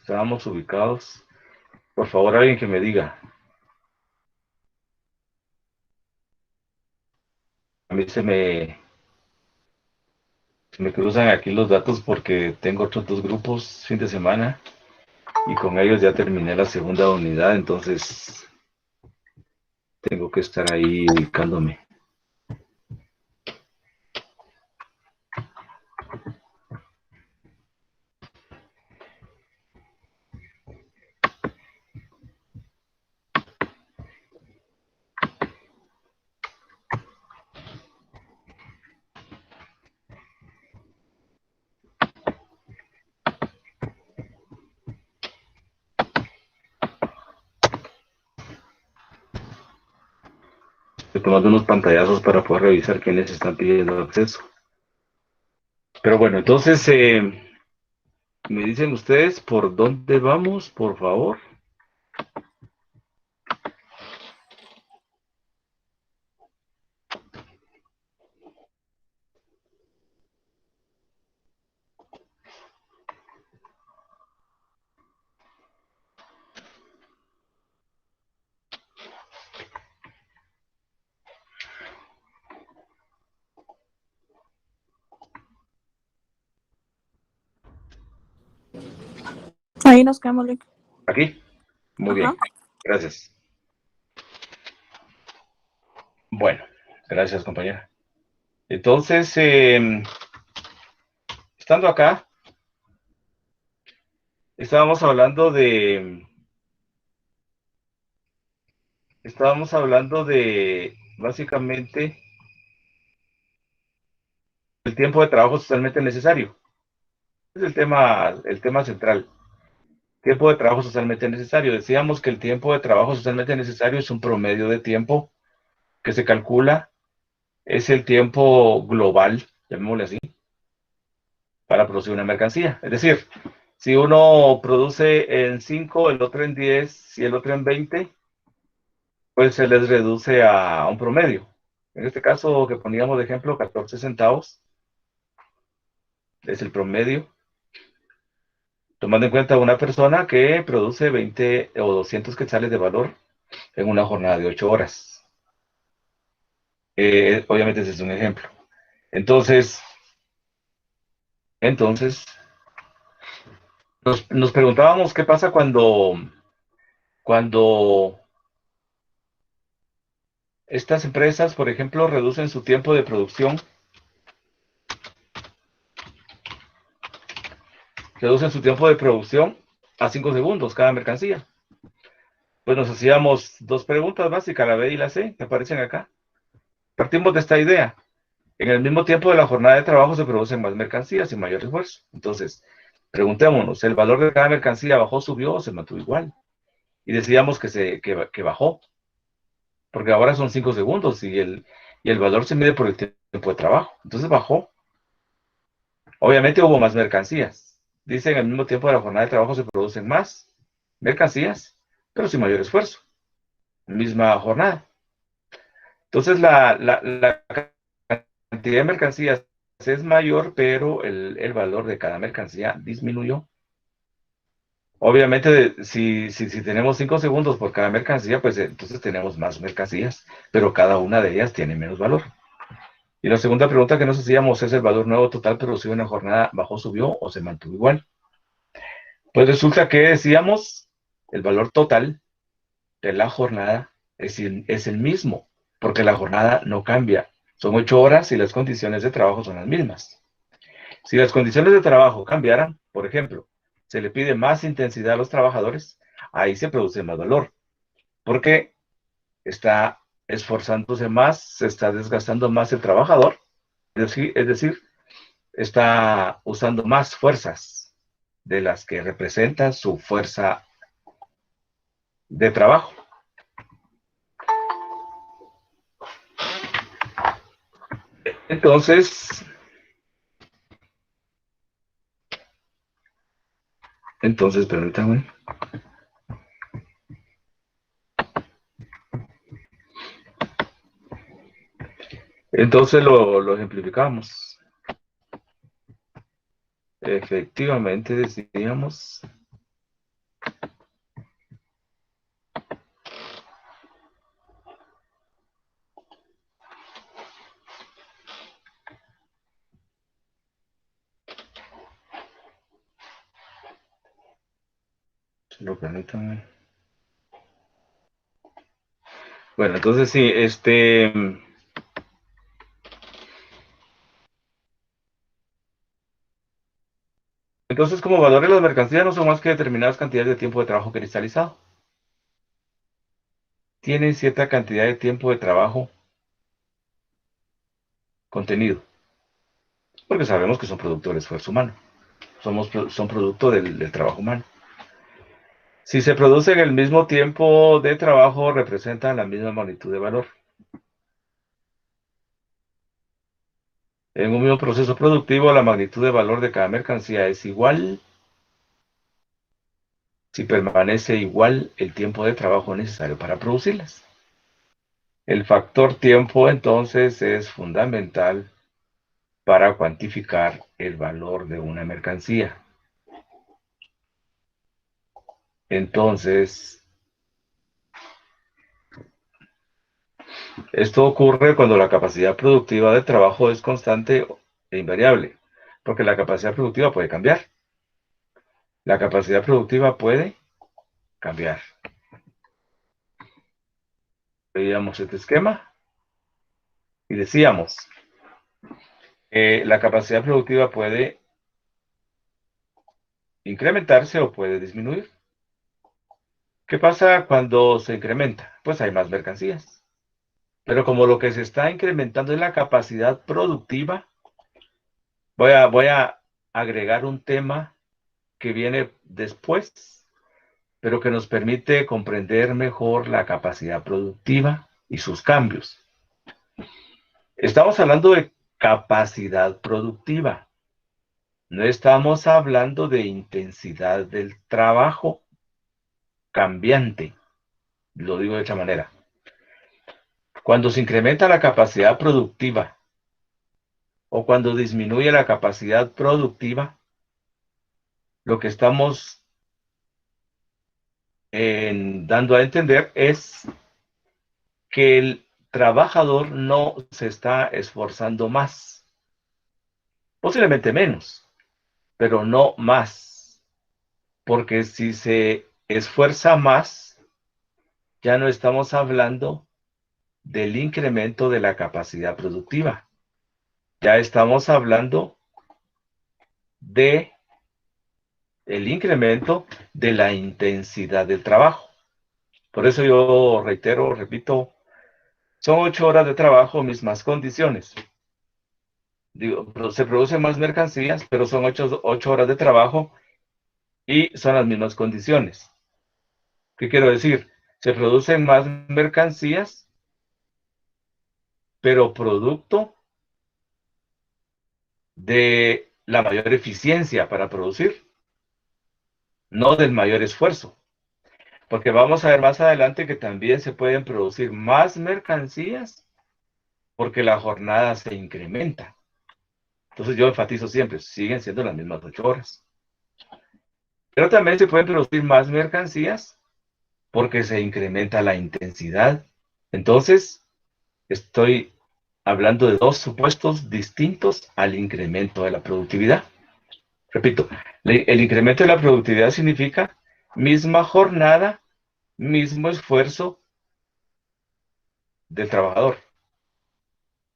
estábamos ubicados. Por favor, alguien que me diga. A mí se me cruzan aquí los datos porque tengo otros dos grupos fin de semana y con ellos ya terminé la segunda unidad, entonces tengo que estar ahí ubicándome. Estoy tomando unos pantallazos para poder revisar quiénes están pidiendo acceso. Pero bueno, entonces me dicen ustedes por dónde vamos, por favor. Ahí nos quedamos, Luis. Aquí. Muy Ajá. bien. Gracias. Bueno, gracias, compañera. Entonces, estando acá, estábamos hablando básicamente el tiempo de trabajo socialmente necesario. Es el tema central. Tiempo de trabajo socialmente necesario. Decíamos que el tiempo de trabajo socialmente necesario es un promedio de tiempo que se calcula, es el tiempo global, llamémosle así, para producir una mercancía. Es decir, si uno produce en 5, el otro en 10 y el otro en 20, pues se les reduce a un promedio. En este caso que poníamos de ejemplo, 14 centavos es el promedio, tomando en cuenta una persona que produce 20 o 200 quetzales de valor en una jornada de 8 horas. Obviamente ese es un ejemplo. Entonces nos preguntábamos qué pasa cuando estas empresas, por ejemplo, reducen su tiempo de producción, a 5 segundos cada mercancía. Pues nos hacíamos dos preguntas básicas, la B y la C, que aparecen acá. Partimos de esta idea. En el mismo tiempo de la jornada de trabajo se producen más mercancías y mayor esfuerzo. Entonces, preguntémonos, ¿el valor de cada mercancía bajó, subió o se mantuvo igual? Y decíamos que bajó, porque ahora son 5 segundos y el valor se mide por el tiempo de trabajo. Entonces bajó. Obviamente hubo más mercancías. Dice, en el mismo tiempo de la jornada de trabajo se producen más mercancías, pero sin mayor esfuerzo. Misma jornada. Entonces la cantidad de mercancías es mayor, pero el valor de cada mercancía disminuyó. Obviamente, si tenemos 5 segundos por cada mercancía, pues entonces tenemos más mercancías, pero cada una de ellas tiene menos valor. Y la segunda pregunta que nos hacíamos es: ¿el valor nuevo total producido en la jornada bajó, subió o se mantuvo igual? Pues resulta que decíamos, el valor total de la jornada es el mismo, porque la jornada no cambia. Son 8 horas y las condiciones de trabajo son las mismas. Si las condiciones de trabajo cambiaran, por ejemplo, se le pide más intensidad a los trabajadores, ahí se produce más valor, porque está esforzándose más, se está desgastando más el trabajador, es decir, está usando más fuerzas de las que representa su fuerza de trabajo. Entonces, permítanme. Entonces lo ejemplificamos. Efectivamente, decíamos Solo permítanme. Bueno, entonces sí, entonces como valores las mercancías no son más que determinadas cantidades de tiempo de trabajo cristalizado. Tienen cierta cantidad de tiempo de trabajo contenido, porque sabemos que son producto del esfuerzo humano. Son producto del trabajo humano. Si se producen el mismo tiempo de trabajo, representan la misma magnitud de valor. En un mismo proceso productivo, la magnitud de valor de cada mercancía es igual si permanece igual el tiempo de trabajo necesario para producirlas. El factor tiempo, entonces, es fundamental para cuantificar el valor de una mercancía. Entonces, esto ocurre cuando la capacidad productiva de trabajo es constante e invariable, porque la capacidad productiva puede cambiar. La capacidad productiva puede cambiar. Veíamos este esquema y decíamos, la capacidad productiva puede incrementarse o puede disminuir. ¿Qué pasa cuando se incrementa? Pues hay más mercancías. Pero como lo que se está incrementando es la capacidad productiva, voy a agregar un tema que viene después, pero que nos permite comprender mejor la capacidad productiva y sus cambios. Estamos hablando de capacidad productiva. No estamos hablando de intensidad del trabajo cambiante. Lo digo de esta manera. Cuando se incrementa la capacidad productiva o cuando disminuye la capacidad productiva, lo que estamos dando a entender es que el trabajador no se está esforzando más, posiblemente menos, pero no más, porque si se esfuerza más, ya no estamos hablando del incremento de la capacidad productiva, ya estamos hablando de el incremento de la intensidad del trabajo. Por eso yo reitero, repito, son 8 horas de trabajo, mismas condiciones. Digo, se producen más mercancías, pero son 8 horas de trabajo y son las mismas condiciones. ¿Qué quiero decir? Se producen más mercancías, pero producto de la mayor eficiencia para producir, no del mayor esfuerzo. Porque vamos a ver más adelante que también se pueden producir más mercancías porque la jornada se incrementa. Entonces yo enfatizo siempre, siguen siendo las mismas 8 horas. Pero también se pueden producir más mercancías porque se incrementa la intensidad. Entonces, estoy hablando de dos supuestos distintos al incremento de la productividad. Repito, el incremento de la productividad significa misma jornada, mismo esfuerzo del trabajador,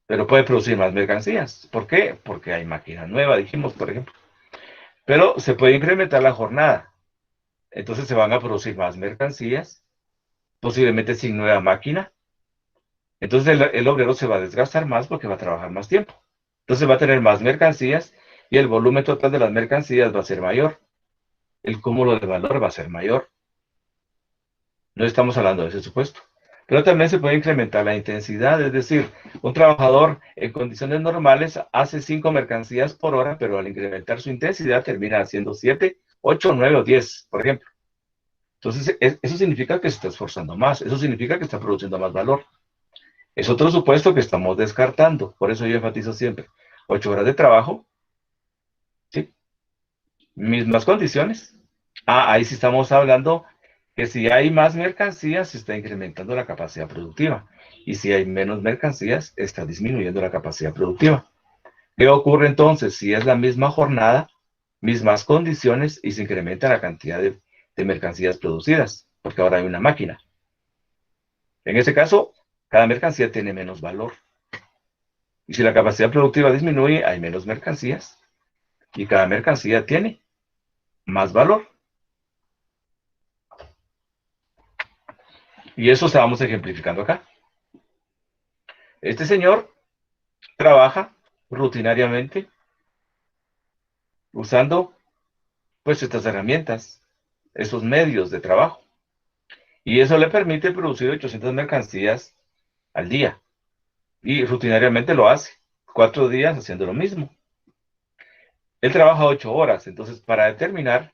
pero puede producir más mercancías. ¿Por qué? Porque hay máquina nueva, dijimos, por ejemplo. Pero se puede incrementar la jornada. Entonces se van a producir más mercancías, posiblemente sin nueva máquina. Entonces el obrero se va a desgastar más porque va a trabajar más tiempo. Entonces va a tener más mercancías y el volumen total de las mercancías va a ser mayor. El cúmulo de valor va a ser mayor. No estamos hablando de ese supuesto. Pero también se puede incrementar la intensidad, es decir, un trabajador en condiciones normales hace 5 mercancías por hora, pero al incrementar su intensidad termina haciendo 7, 8, 9 o 10, por ejemplo. Entonces, eso significa que se está esforzando más, eso significa que está produciendo más valor. Es otro supuesto que estamos descartando, por eso yo enfatizo siempre, 8 horas de trabajo, ¿sí? Mismas condiciones. Ahí sí estamos hablando que si hay más mercancías, se está incrementando la capacidad productiva. Y si hay menos mercancías, está disminuyendo la capacidad productiva. ¿Qué ocurre entonces? Si es la misma jornada, mismas condiciones y se incrementa la cantidad de mercancías producidas, porque ahora hay una máquina. En ese caso, cada mercancía tiene menos valor. Y si la capacidad productiva disminuye, hay menos mercancías y cada mercancía tiene más valor. Y eso estábamos ejemplificando acá. Este señor trabaja rutinariamente usando pues estas herramientas, esos medios de trabajo. Y eso le permite producir 800 mercancías al día. Y rutinariamente lo hace, 4 días haciendo lo mismo. Él trabaja 8 horas, entonces para determinar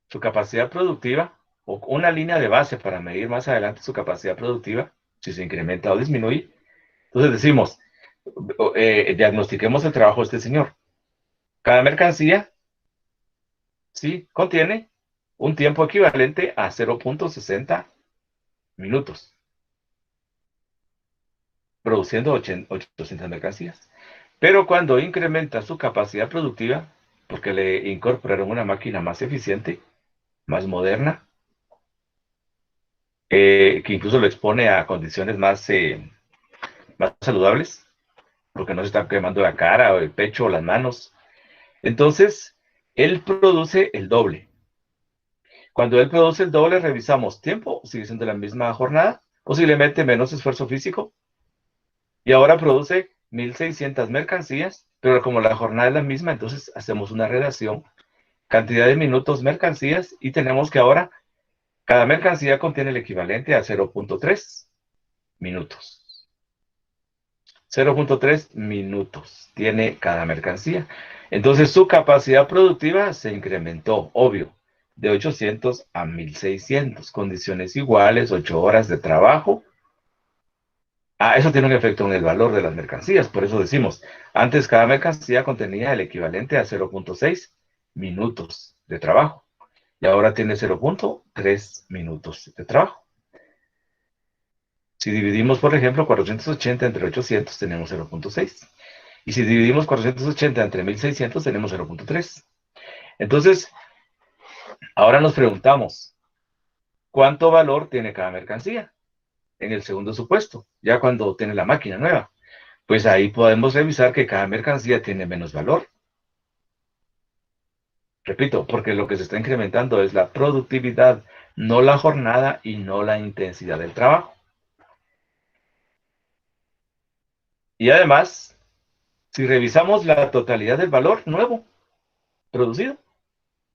su capacidad productiva o una línea de base para medir más adelante su capacidad productiva, si se incrementa o disminuye, entonces decimos, diagnostiquemos el trabajo de este señor. Cada mercancía, sí, contiene un tiempo equivalente a 0.60 minutos, produciendo 800 mercancías. Pero cuando incrementa su capacidad productiva, porque le incorporaron una máquina más eficiente, más moderna, que incluso lo expone a condiciones más saludables, porque no se está quemando la cara o el pecho o las manos. Entonces, él produce el doble. Cuando él produce el doble, revisamos tiempo, sigue siendo la misma jornada, posiblemente menos esfuerzo físico, y ahora produce 1.600 mercancías, pero como la jornada es la misma, entonces hacemos una relación, cantidad de minutos, mercancías, y tenemos que ahora cada mercancía contiene el equivalente a 0.3 minutos. 0.3 minutos tiene cada mercancía. Entonces su capacidad productiva se incrementó, obvio, de 800 a 1.600. Condiciones iguales, 8 horas de trabajo. Eso tiene un efecto en el valor de las mercancías. Por eso decimos, antes cada mercancía contenía el equivalente a 0.6 minutos de trabajo. Y ahora tiene 0.3 minutos de trabajo. Si dividimos, por ejemplo, 480 entre 800, tenemos 0.6. Y si dividimos 480 entre 1.600, tenemos 0.3. Entonces, ahora nos preguntamos, ¿cuánto valor tiene cada mercancía? En el segundo supuesto, ya cuando tiene la máquina nueva. Pues ahí podemos revisar que cada mercancía tiene menos valor. Repito, porque lo que se está incrementando es la productividad, no la jornada y no la intensidad del trabajo. Y además, si revisamos la totalidad del valor nuevo producido,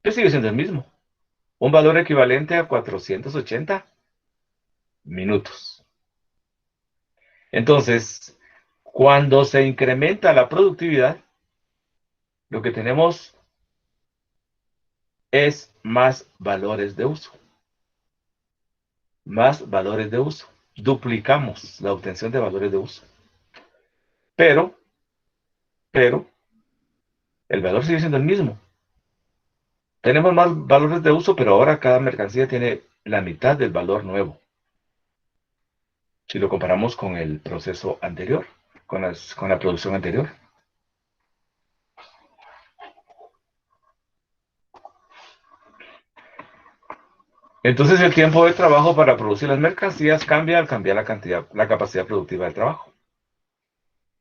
pues sigue siendo el mismo. Un valor equivalente a 480 minutos. Entonces, cuando se incrementa la productividad, lo que tenemos es más valores de uso. Más valores de uso. Duplicamos la obtención de valores de uso. Pero, el valor sigue siendo el mismo. Tenemos más valores de uso, pero ahora cada mercancía tiene la mitad del valor nuevo. Si lo comparamos con el proceso anterior, con la producción anterior. Entonces el tiempo de trabajo para producir las mercancías cambia al cambiar la capacidad productiva del trabajo.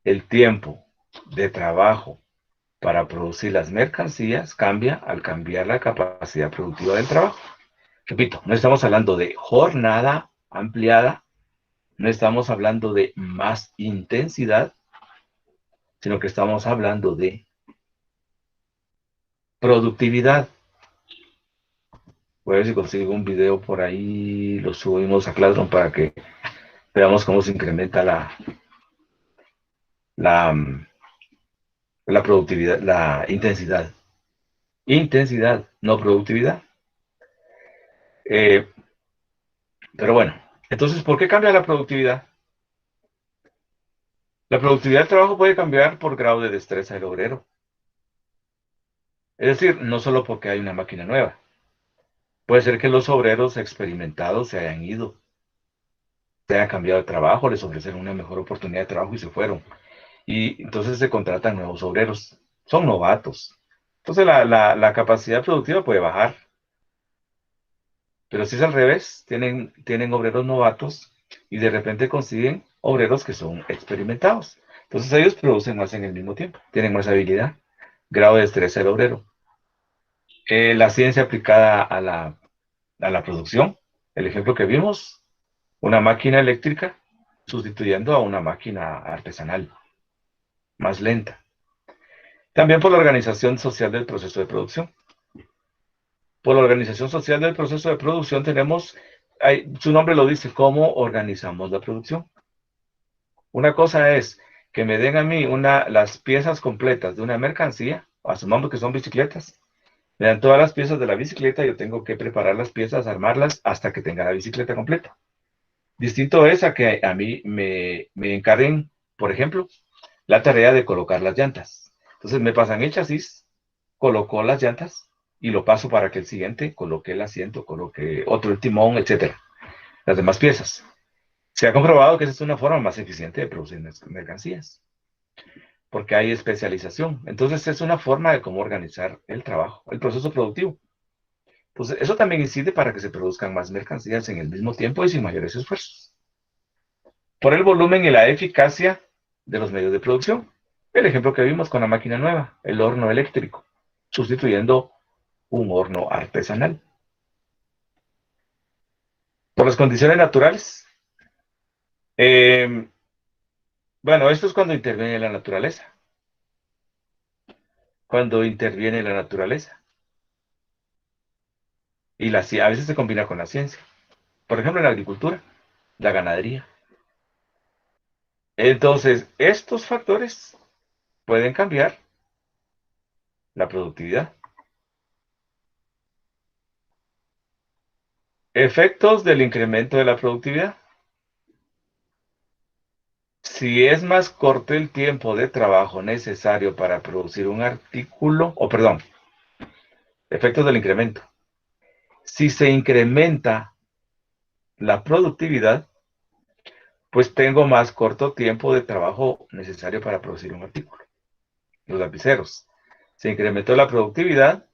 El tiempo de trabajo para producir las mercancías cambia al cambiar la capacidad productiva del trabajo. Repito, no estamos hablando de jornada ampliada, no estamos hablando de más intensidad, sino que estamos hablando de productividad. Voy a ver si consigo un video por ahí, lo subimos a Classroom para que veamos cómo se incrementa la, la productividad, la intensidad. Intensidad, no productividad. Pero bueno, entonces, ¿por qué cambia la productividad? La productividad del trabajo puede cambiar por grado de destreza del obrero. Es decir, no solo porque hay una máquina nueva. Puede ser que los obreros experimentados se hayan ido, se hayan cambiado de trabajo, les ofrecen una mejor oportunidad de trabajo y se fueron. Y entonces se contratan nuevos obreros. Son novatos. Entonces la capacidad productiva puede bajar. Pero si es al revés, tienen obreros novatos y de repente consiguen obreros que son experimentados. Entonces ellos producen más en el mismo tiempo, tienen más habilidad, grado de destreza del obrero. La ciencia aplicada a la producción, el ejemplo que vimos, una máquina eléctrica sustituyendo a una máquina artesanal, más lenta. También por la organización social del proceso de producción. Por la organización social del proceso de producción tenemos, su nombre lo dice, cómo organizamos la producción. Una cosa es que me den a mí las piezas completas de una mercancía, asumamos que son bicicletas, me dan todas las piezas de la bicicleta, yo tengo que preparar las piezas, armarlas hasta que tenga la bicicleta completa. Distinto es a que a mí me encarguen, por ejemplo, la tarea de colocar las llantas. Entonces me pasan el chasis, coloco las llantas y lo paso para que el siguiente coloque el asiento, coloque otro el timón, etcétera. Las demás piezas. Se ha comprobado que esa es una forma más eficiente de producir mercancías, porque hay especialización. Entonces es una forma de cómo organizar el trabajo, el proceso productivo. Entonces eso también incide para que se produzcan más mercancías en el mismo tiempo y sin mayores esfuerzos. Por el volumen y la eficacia de los medios de producción. El ejemplo que vimos con la máquina nueva, el horno eléctrico, sustituyendo un horno artesanal. Por las condiciones naturales. Bueno, esto es cuando interviene la naturaleza. Cuando interviene la naturaleza. Y a veces se combina con la ciencia. Por ejemplo, en la agricultura, la ganadería. Entonces, estos factores pueden cambiar la productividad. Efectos del incremento de la productividad. Si es más corto el tiempo de trabajo necesario para producir un artículo, o perdón, efectos del incremento. Si se incrementa la productividad, pues tengo más corto tiempo de trabajo necesario para producir un artículo. Los lapiceros. Se incrementó la productividad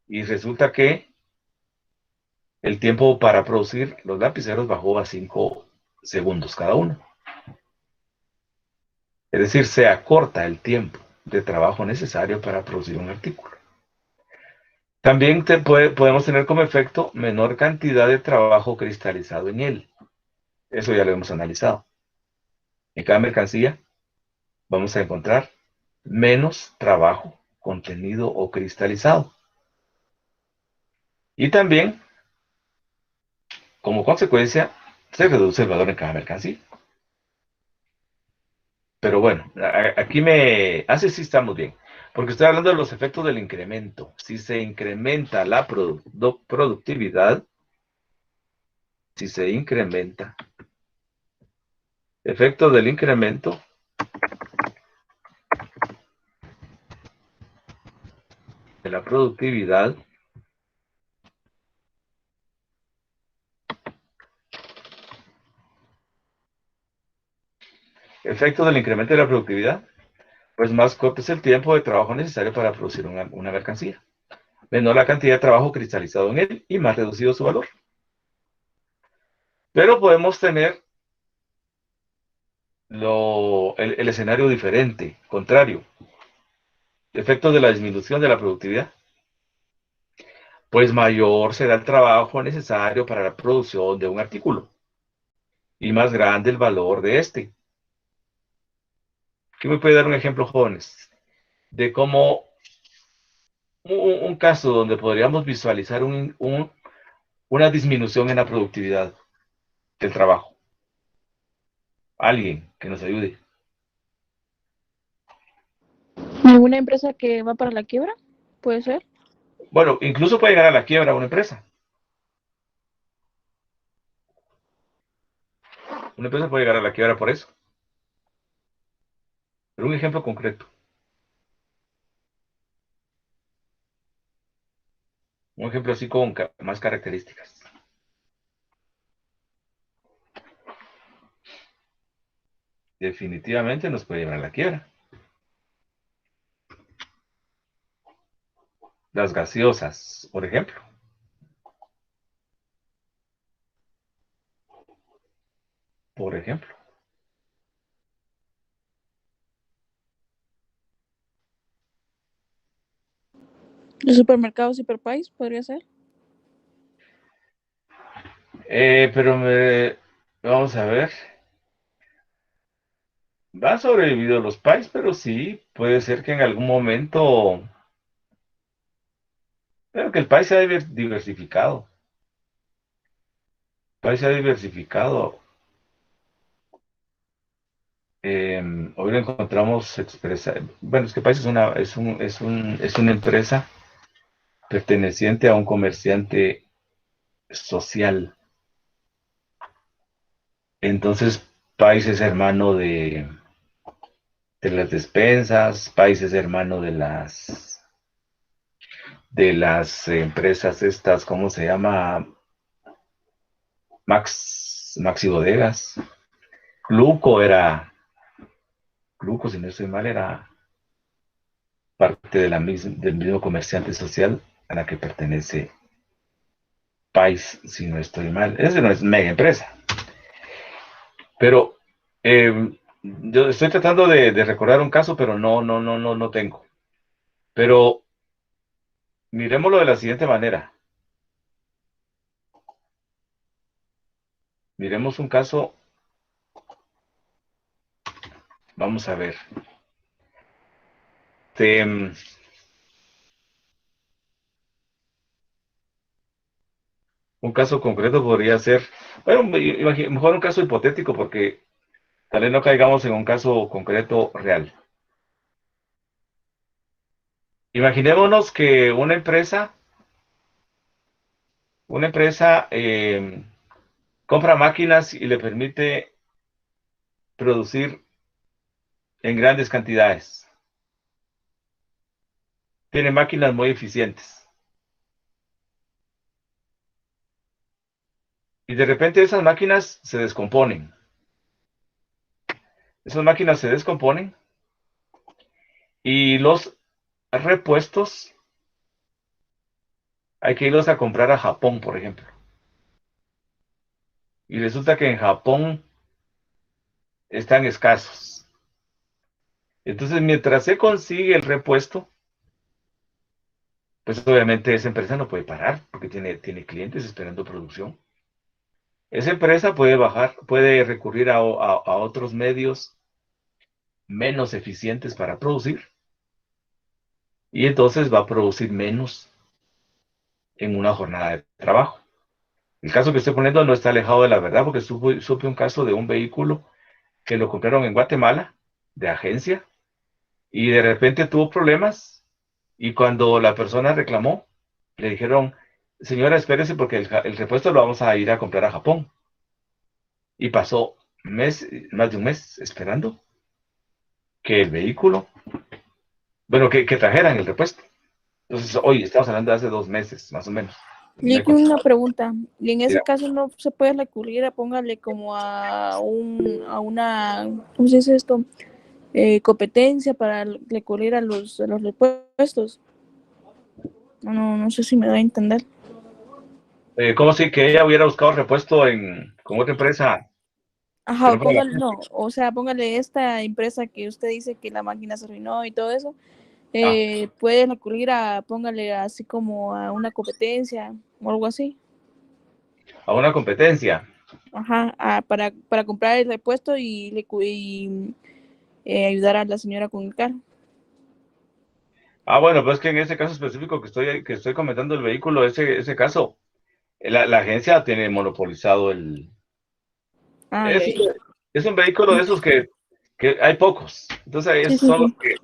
y resulta que el tiempo para producir los lapiceros bajó a 5 segundos cada uno. Es decir, se acorta el tiempo de trabajo necesario para producir un artículo. También podemos tener como efecto menor cantidad de trabajo cristalizado en él. Eso ya lo hemos analizado. En cada mercancía vamos a encontrar menos trabajo contenido o cristalizado. Y también, como consecuencia, se reduce el valor en cada mercancía. Pero bueno, aquí así sí estamos bien. Porque estoy hablando de los efectos del incremento. Si se incrementa la productividad, si se incrementa, efecto del incremento de la productividad, efecto del incremento de la productividad, pues más corto es el tiempo de trabajo necesario para producir una mercancía. Menor la cantidad de trabajo cristalizado en él y más reducido su valor. Pero podemos tener el escenario diferente, contrario. Efecto de la disminución de la productividad. Pues mayor será el trabajo necesario para la producción de un artículo y más grande el valor de este. ¿Qué me puede dar un ejemplo, jóvenes? De cómo un caso donde podríamos visualizar una disminución en la productividad del trabajo. Alguien que nos ayude. ¿Alguna empresa que va para la quiebra? ¿Puede ser? Bueno, incluso puede llegar a la quiebra una empresa. Una empresa puede llegar a la quiebra por eso. Pero un ejemplo concreto. Un ejemplo así con más características. Definitivamente nos puede llevar a la quiebra. Las gaseosas, por ejemplo. ejemplo. ¿El supermercado Superpais podría ser? Vamos a ver. Va sobrevivido los países, pero sí, puede ser que en algún momento, pero que el país se ha diversificado. El país se ha diversificado. Hoy lo encontramos expresa. Bueno, es que País es una empresa perteneciente a un comerciante social. Entonces, País es hermano de las despensas, País es hermano de las empresas estas, ¿cómo se llama? Maxi Bodegas. Cluco era, Cluco, si no estoy mal, era parte del mismo comerciante social a la que pertenece Pais, si no estoy mal. Es una mega empresa. Pero yo estoy tratando de recordar un caso, pero no tengo. Pero miremoslo de la siguiente manera. Miremos un caso, vamos a ver. Este, un caso concreto podría ser, bueno, mejor un caso hipotético porque tal vez no caigamos en un caso concreto real. Imaginémonos que una empresa compra máquinas y le permite producir en grandes cantidades. Tiene máquinas muy eficientes. Y de repente esas máquinas se descomponen. Esas máquinas se descomponen y los repuestos hay que irlos a comprar a Japón, por ejemplo. Y resulta que en Japón están escasos. Entonces, mientras se consigue el repuesto, pues obviamente esa empresa no puede parar porque tiene clientes esperando producción. Esa empresa puede recurrir a otros medios menos eficientes para producir y entonces va a producir menos en una jornada de trabajo. El caso que estoy poniendo no está alejado de la verdad porque supe un caso de un vehículo que lo compraron en Guatemala, de agencia, y de repente tuvo problemas y cuando la persona reclamó, le dijeron, señora, espérese porque el repuesto lo vamos a ir a comprar a Japón. Y pasó más de un mes esperando que el vehículo, bueno, que trajeran el repuesto. Entonces, hoy estamos hablando de hace 2 meses, más o menos. Y aquí una pregunta, y en ese Mira, caso no se puede recurrir a póngale como a una, ¿cómo se dice esto? Competencia para recurrir a los repuestos. No sé si me da a entender. ¿cómo si que ella hubiera buscado repuesto con otra empresa que Ajá, no fuera la póngale, no, o sea, póngale esta empresa que usted dice que la máquina se arruinó y todo eso, ah, puede recurrir póngale así como a una competencia o algo así. a una competencia? Ajá, para comprar el repuesto y ayudar a la señora con el carro. Bueno, pues que en ese caso específico que estoy comentando el vehículo, ese caso, la agencia tiene monopolizado Ah, ya, Es, ya. es un vehículo de esos que hay pocos. Entonces, Sí, esos sí, son los sí. que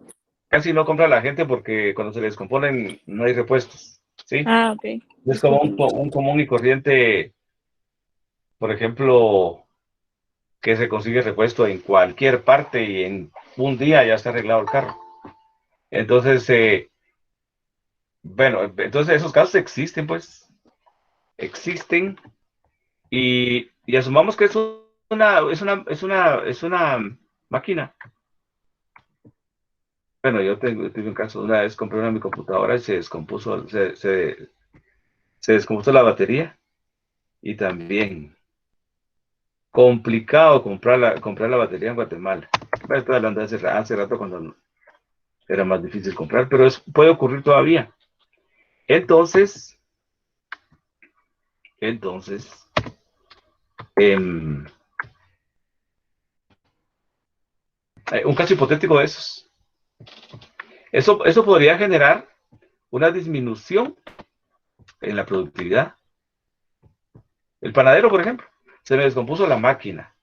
casi no compra la gente porque cuando se les descomponen no hay repuestos. ¿Sí? Ah, ok. Es como Disculpen. un común y corriente, por ejemplo, que se consigue repuesto en cualquier parte y en un día ya está arreglado el carro. Entonces, bueno, entonces esos casos existen, pues, existen y asumamos que es una máquina. Bueno, tuve un caso, una vez compré una mi computadora y se descompuso la batería y también complicado comprar la batería en Guatemala. Bueno, estoy hablando de hace rato cuando era más difícil comprar, pero puede ocurrir todavía. Entonces, entonces, em, un caso hipotético de esos. Eso podría generar una disminución en la productividad. El panadero, por ejemplo, se me descompuso la máquina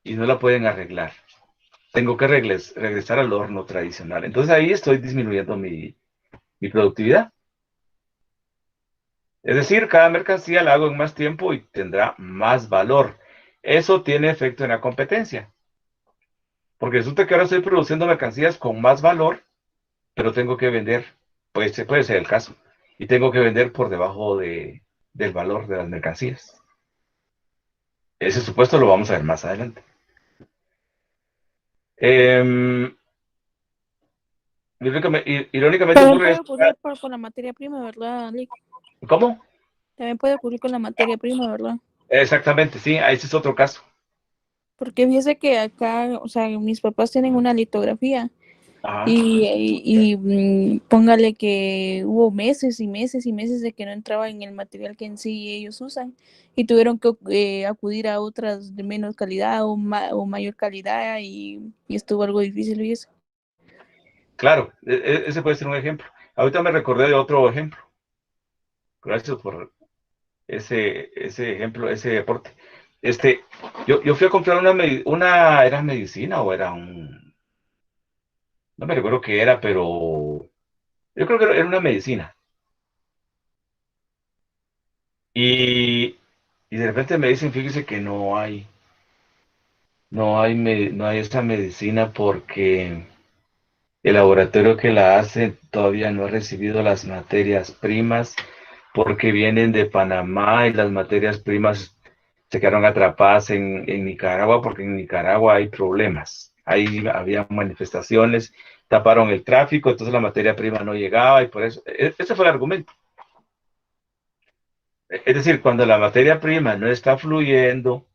y no la pueden arreglar. Tengo que regresar al horno tradicional. Entonces ahí estoy disminuyendo mi productividad. Es decir, cada mercancía la hago en más tiempo y tendrá más valor. Eso tiene efecto en la competencia, porque resulta que ahora estoy produciendo mercancías con más valor, pero tengo que vender, pues puede ser el caso, y tengo que vender por debajo del valor de las mercancías. Ese supuesto lo vamos a ver más adelante. Em, irónicamente También ocurre puede esto. ocurrir con la materia prima, ¿verdad, Lick? ¿Cómo? También puede ocurrir con la materia prima, ¿verdad? Exactamente, sí, ese es otro caso. Porque fíjese que acá, o sea, mis papás tienen una litografía Ajá, y póngale que hubo meses y meses y meses de que no entraba en el material que en sí ellos usan y tuvieron que acudir a otras de menos calidad o mayor calidad y estuvo algo difícil y eso. claro, ese puede ser un ejemplo. Ahorita me recordé de otro ejemplo. Gracias por ese ejemplo, ese aporte. Yo fui a comprar ¿era medicina o era no me recuerdo qué era, pero yo creo que era una medicina. Y, y de repente me dicen, fíjese que no hay esa medicina porque el laboratorio que la hace todavía no ha recibido las materias primas porque vienen de Panamá y las materias primas se quedaron atrapadas en Nicaragua porque en Nicaragua hay problemas. Ahí había manifestaciones, taparon el tráfico, entonces la materia prima no llegaba y por eso, ese fue el argumento. Es decir, cuando la materia prima no está fluyendo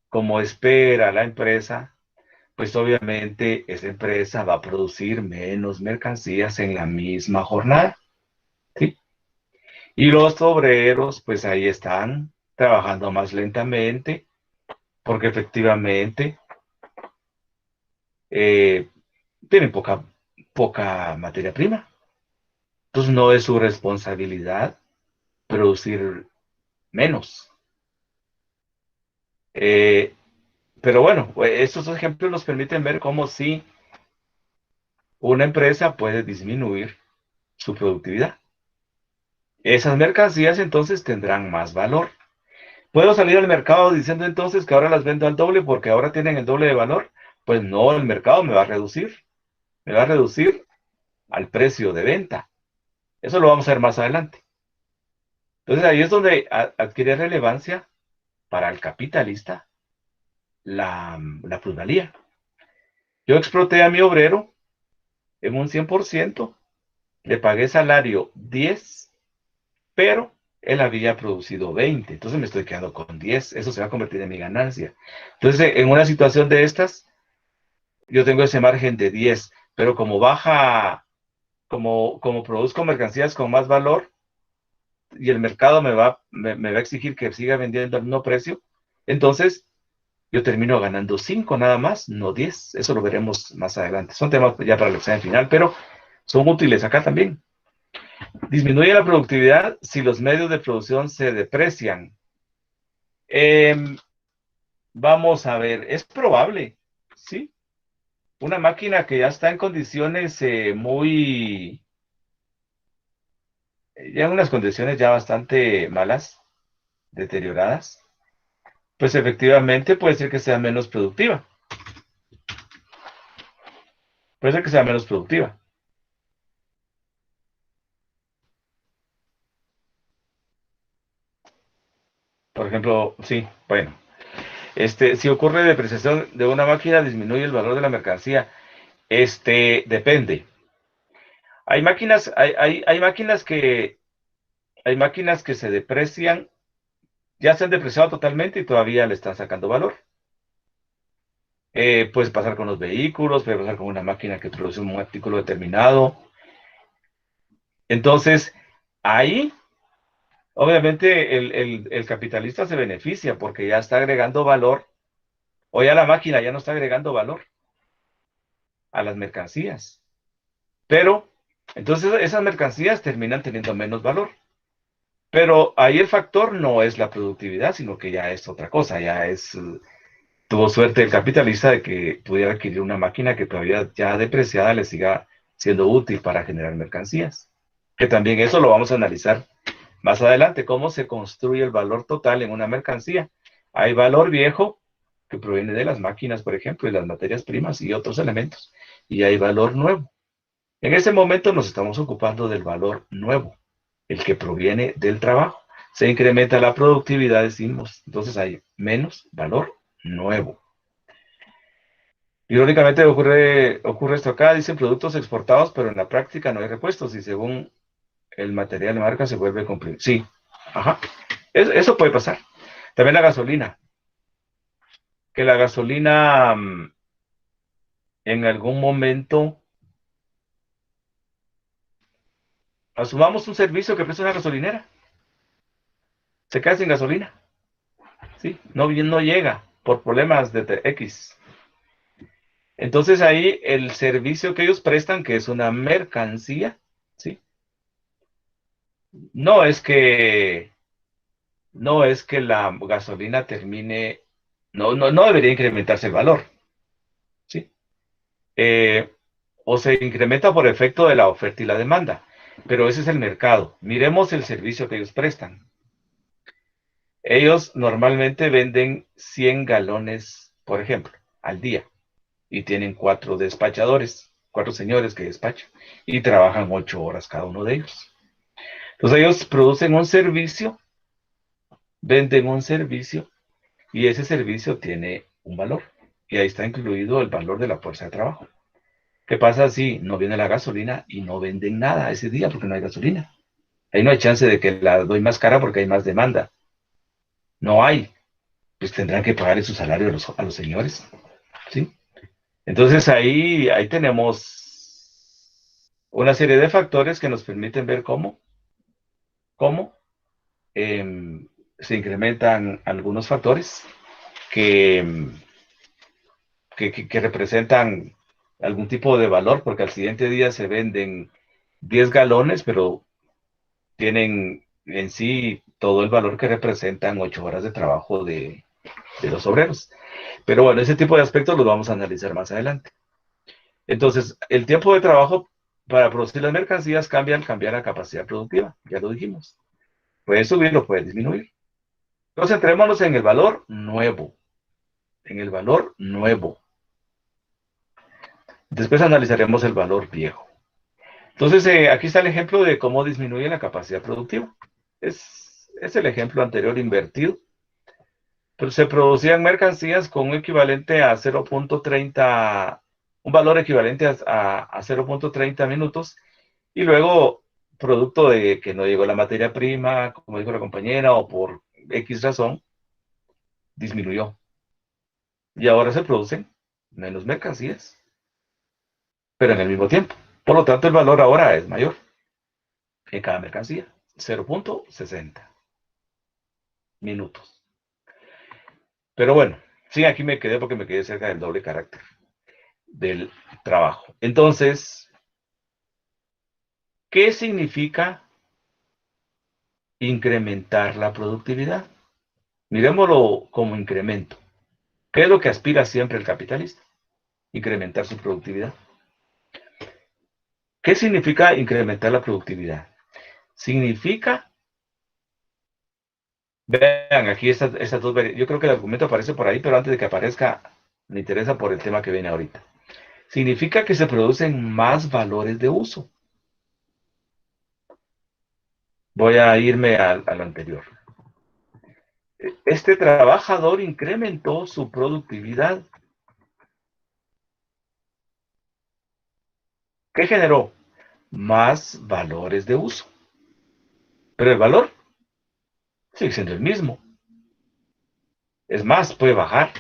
como espera la empresa, pues obviamente esa empresa va a producir menos mercancías en la misma jornada, ¿sí? Y los obreros, pues ahí están trabajando más lentamente, porque efectivamente eh, tienen poca materia prima. Entonces no es su responsabilidad producir menos. Eh, pero bueno, estos ejemplos nos permiten ver cómo si una empresa puede disminuir su productividad. Esas mercancías entonces tendrán más valor. ¿Puedo salir al mercado diciendo entonces que ahora las vendo al doble porque ahora tienen el doble de valor? Pues no, el mercado me va a reducir al precio de venta. Eso lo vamos a ver más adelante. Entonces ahí es donde adquiere relevancia para el capitalista la plusvalía. Yo exploté a mi obrero en un 100%, le pagué salario 10, pero él había producido 20, entonces me estoy quedando con 10, eso se va a convertir en mi ganancia. Entonces, en una situación de estas, yo tengo ese margen de 10, pero como produzco mercancías con más valor y el mercado me va a exigir que siga vendiendo al mismo precio, entonces yo termino ganando 5 nada más, no 10. Eso lo veremos más adelante. Son temas ya para el examen final, pero son útiles acá también. Disminuye la productividad si los medios de producción se deprecian. Eh, Vamos a ver, es probable, ¿sí? Una máquina que ya está en condiciones ya en unas condiciones ya bastante malas, deterioradas, pues efectivamente puede ser que sea menos productiva. Puede ser que sea menos productiva. Por ejemplo, sí, bueno, si ocurre depreciación de una máquina, disminuye el valor de la mercancía. Depende. Hay máquinas que se deprecian ya se han depreciado totalmente y todavía le están sacando valor. Puede pasar con los vehículos, puede pasar con una máquina que produce un artículo determinado. Entonces, ahí, obviamente, el capitalista se beneficia porque ya está agregando valor, o ya la máquina ya no está agregando valor a las mercancías. Pero, entonces, esas mercancías terminan teniendo menos valor. Pero ahí el factor no es la productividad, sino que ya es otra cosa, ya es tuvo suerte el capitalista de que pudiera adquirir una máquina que todavía ya depreciada le siga siendo útil para generar mercancías. Que también eso lo vamos a analizar más adelante, cómo se construye el valor total en una mercancía. Hay valor viejo que proviene de las máquinas, por ejemplo, y las materias primas y otros elementos, y hay valor nuevo. En ese momento nos estamos ocupando del valor nuevo, el que proviene del trabajo. Se incrementa la productividad, decimos, entonces hay menos valor nuevo. Irónicamente ocurre esto acá, dicen productos exportados, pero en la práctica no hay repuestos y según el material de marca se vuelve comprimido. Sí, ajá, eso puede pasar. También la gasolina, que la gasolina en algún momento, asumamos un servicio que presta una gasolinera, se queda sin gasolina, ¿sí? No llega por problemas de X. Entonces ahí el servicio que ellos prestan, que es una mercancía, ¿sí? No es que no es que la gasolina termine, no debería incrementarse el valor, ¿sí? Eh, o se incrementa por efecto de la oferta y la demanda, pero ese es el mercado. Miremos el servicio que ellos prestan. Ellos normalmente venden 100 galones, por ejemplo, al día, y tienen 4 despachadores, 4 señores que despachan, y trabajan 8 horas cada uno de ellos. Entonces ellos producen un servicio, venden un servicio, y ese servicio tiene un valor. Y ahí está incluido el valor de la fuerza de trabajo. ¿Qué pasa si no viene la gasolina y no venden nada ese día porque no hay gasolina? Ahí no hay chance de que la doy más cara porque hay más demanda. No hay. Pues tendrán que pagarle su salario a los señores. ¿Sí? Entonces ahí tenemos una serie de factores que nos permiten ver cómo se incrementan algunos factores que, que representan algún tipo de valor, porque al siguiente día se venden 10 galones, pero tienen en sí todo el valor que representan 8 horas de trabajo de los obreros. Pero bueno, ese tipo de aspectos los vamos a analizar más adelante. Entonces, el tiempo de trabajo para producir las mercancías cambia al cambiar la capacidad productiva, ya lo dijimos. Puede subir o puede disminuir. Entonces, centrémonos en el valor nuevo, en el valor nuevo. Después analizaremos el valor viejo. Entonces, aquí está el ejemplo de cómo disminuye la capacidad productiva. Es el ejemplo anterior invertido. Pero se producían mercancías con un equivalente a 0.30, un valor equivalente a 0.30 minutos, y luego, producto de que no llegó la materia prima, como dijo la compañera, o por X razón, disminuyó. Y ahora se producen menos mercancías, pero en el mismo tiempo. Por lo tanto, el valor ahora es mayor en cada mercancía, 0.60 minutos. Pero bueno, sí, aquí me quedé porque me quedé cerca del doble carácter del trabajo. Entonces, ¿qué significa incrementar la productividad? Miremoslo como incremento. ¿Qué es lo que aspira siempre el capitalista? Incrementar su productividad. ¿Qué significa incrementar la productividad? Significa, vean aquí estas dos, yo creo que el argumento aparece por ahí, pero antes de que aparezca, me interesa por el tema que viene ahorita. Significa que se producen más valores de uso. Voy a irme a lo anterior. Este trabajador incrementó su productividad. ¿Qué generó? Más valores de uso. Pero el valor sigue siendo el mismo. Es más, puede bajar.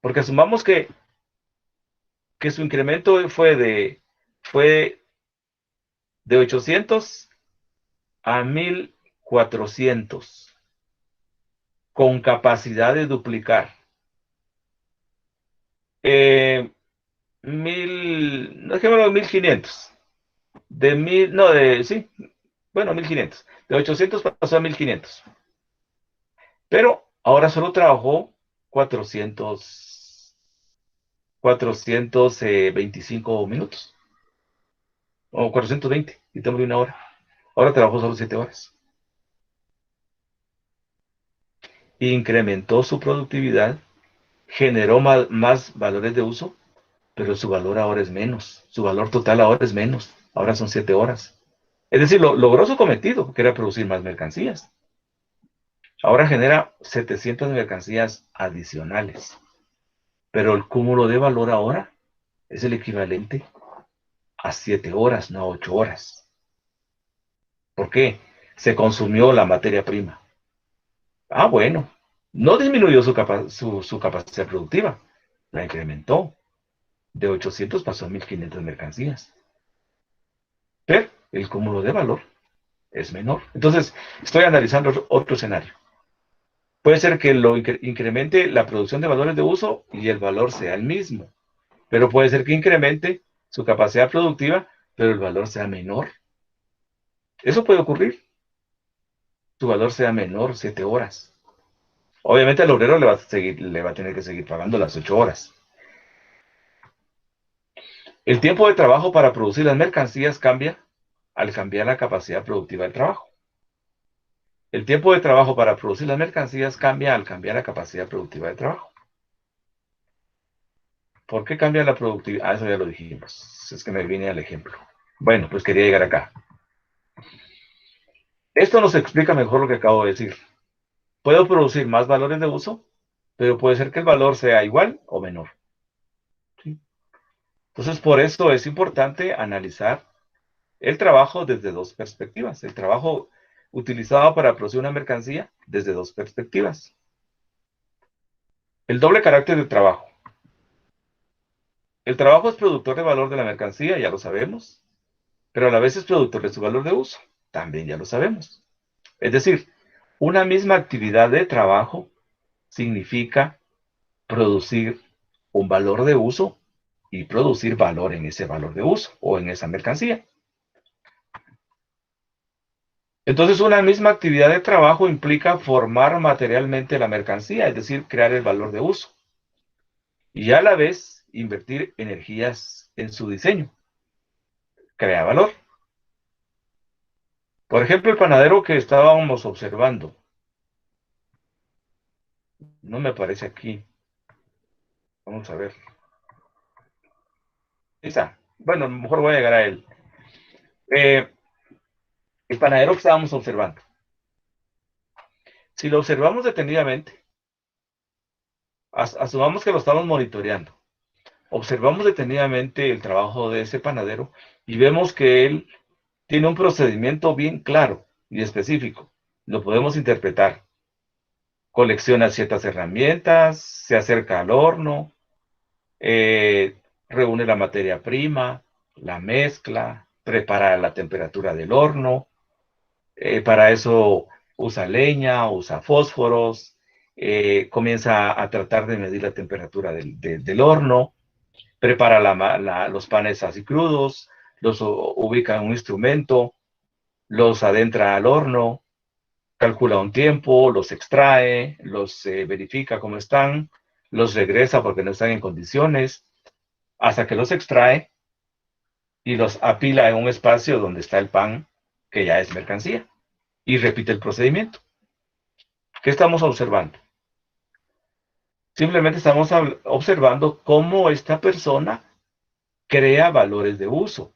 Porque asumamos que su incremento fue de 800 a 1400, con capacidad de duplicar. Eh, dejémoslo 1500. De mil, no, sí, bueno, 1500. De 800 pasó a 1500. Pero ahora solo trabajó 425 minutos. O 420, quitémosle una hora. Ahora trabajó solo 7 horas. Incrementó su productividad, generó más valores de uso, pero su valor ahora es menos. Su valor total ahora es menos. Ahora son 7 horas. Es decir, logró su cometido, que era producir más mercancías. Ahora genera 700 mercancías adicionales. Pero el cúmulo de valor ahora es el equivalente a 7 horas, no a 8 horas. ¿Por qué? Se consumió la materia prima. Ah, bueno, no disminuyó su capacidad productiva, la incrementó. De 800 pasó a 1500 mercancías. Pero el cúmulo de valor es menor. Entonces, estoy analizando otro escenario. Puede ser que lo incremente la producción de valores de uso y el valor sea el mismo. Pero puede ser que incremente su capacidad productiva, pero el valor sea menor. Eso puede ocurrir. Su valor sea menor, 7 horas. Obviamente al obrero le va a tener que seguir pagando las 8 horas. El tiempo de trabajo para producir las mercancías cambia al cambiar la capacidad productiva del trabajo. El tiempo de trabajo para producir las mercancías cambia al cambiar la capacidad productiva del trabajo. ¿Por qué cambia la productividad? Ah, eso ya lo dijimos. Es que me vine al ejemplo. Bueno, pues quería llegar acá. Esto nos explica mejor lo que acabo de decir. Puedo producir más valores de uso, pero puede ser que el valor sea igual o menor. ¿Sí? Entonces, por eso es importante analizar el trabajo desde dos perspectivas. El trabajo utilizado para producir una mercancía desde dos perspectivas. El doble carácter del trabajo. El trabajo es productor de valor de la mercancía, ya lo sabemos, pero a la vez es productor de su valor de uso, también ya lo sabemos. Es decir, una misma actividad de trabajo significa producir un valor de uso y producir valor en ese valor de uso o en esa mercancía. Entonces, una misma actividad de trabajo implica formar materialmente la mercancía, es decir, crear el valor de uso, y a la vez invertir energías en su diseño, crea valor. Por ejemplo, el panadero que estábamos observando, no me aparece aquí, vamos a ver, ahí está, bueno, a lo mejor voy a llegar a él. Eh, el panadero que estábamos observando, si lo observamos detenidamente, asumamos que lo estamos monitoreando, observamos detenidamente el trabajo de ese panadero y vemos que él tiene un procedimiento bien claro y específico. Lo podemos interpretar. Colecciona ciertas herramientas, se acerca al horno, eh, reúne la materia prima, la mezcla, prepara la temperatura del horno. Para eso usa leña, usa fósforos, comienza a tratar de medir la temperatura del horno, prepara los panes así crudos, los ubica en un instrumento, los adentra al horno, calcula un tiempo, los extrae, los verifica cómo están, los regresa porque no están en condiciones, hasta que los extrae y los apila en un espacio donde está el pan, que ya es mercancía, y repite el procedimiento. ¿Qué estamos observando? Simplemente estamos observando cómo esta persona crea valores de uso,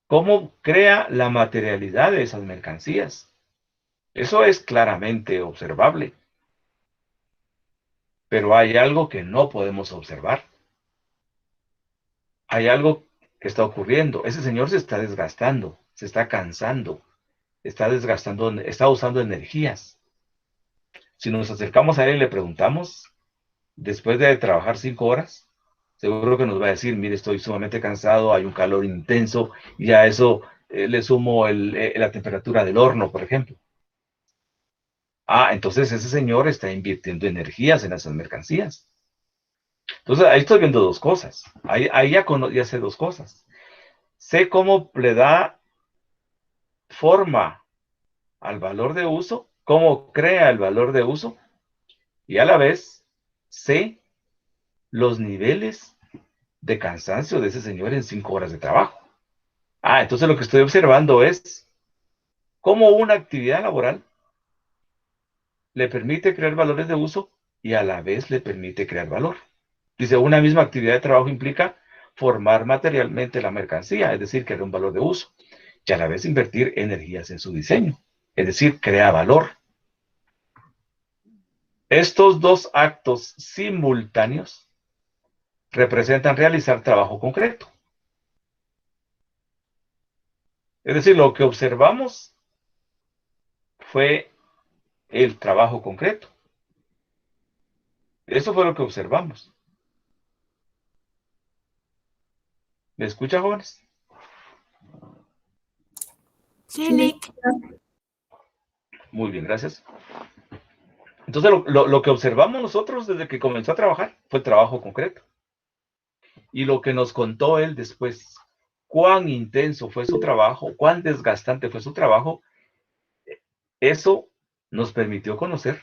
cómo crea la materialidad de esas mercancías. Eso es claramente observable, pero hay algo que no podemos observar. Hay algo que está ocurriendo. Ese señor se está desgastando, se está cansando, está desgastando, está usando energías. Si nos acercamos a él y le preguntamos, después de trabajar 5 horas, seguro que nos va a decir, mire, estoy sumamente cansado, hay un calor intenso, y a eso le sumo la temperatura del horno, por ejemplo. Ah, entonces ese señor está invirtiendo energías en esas mercancías. Entonces ahí estoy viendo dos cosas. Ahí ya sé dos cosas. Sé cómo le da forma al valor de uso, cómo crea el valor de uso, y a la vez sé los niveles de cansancio de ese señor en 5 horas de trabajo. Ah, entonces lo que estoy observando es cómo una actividad laboral le permite crear valores de uso y a la vez le permite crear valor. Dice, una misma actividad de trabajo implica formar materialmente la mercancía, es decir, crear un valor de uso, y a la vez invertir energías en su diseño, es decir, crea valor. Estos dos actos simultáneos representan realizar trabajo concreto. Es decir, lo que observamos fue el trabajo concreto. Eso fue lo que observamos. ¿Me escucha, jóvenes? Sí, Nick. Muy bien, gracias. Entonces, lo que observamos nosotros desde que comenzó a trabajar fue el trabajo concreto. Y lo que nos contó él después, cuán intenso fue su trabajo, cuán desgastante fue su trabajo, eso nos permitió conocer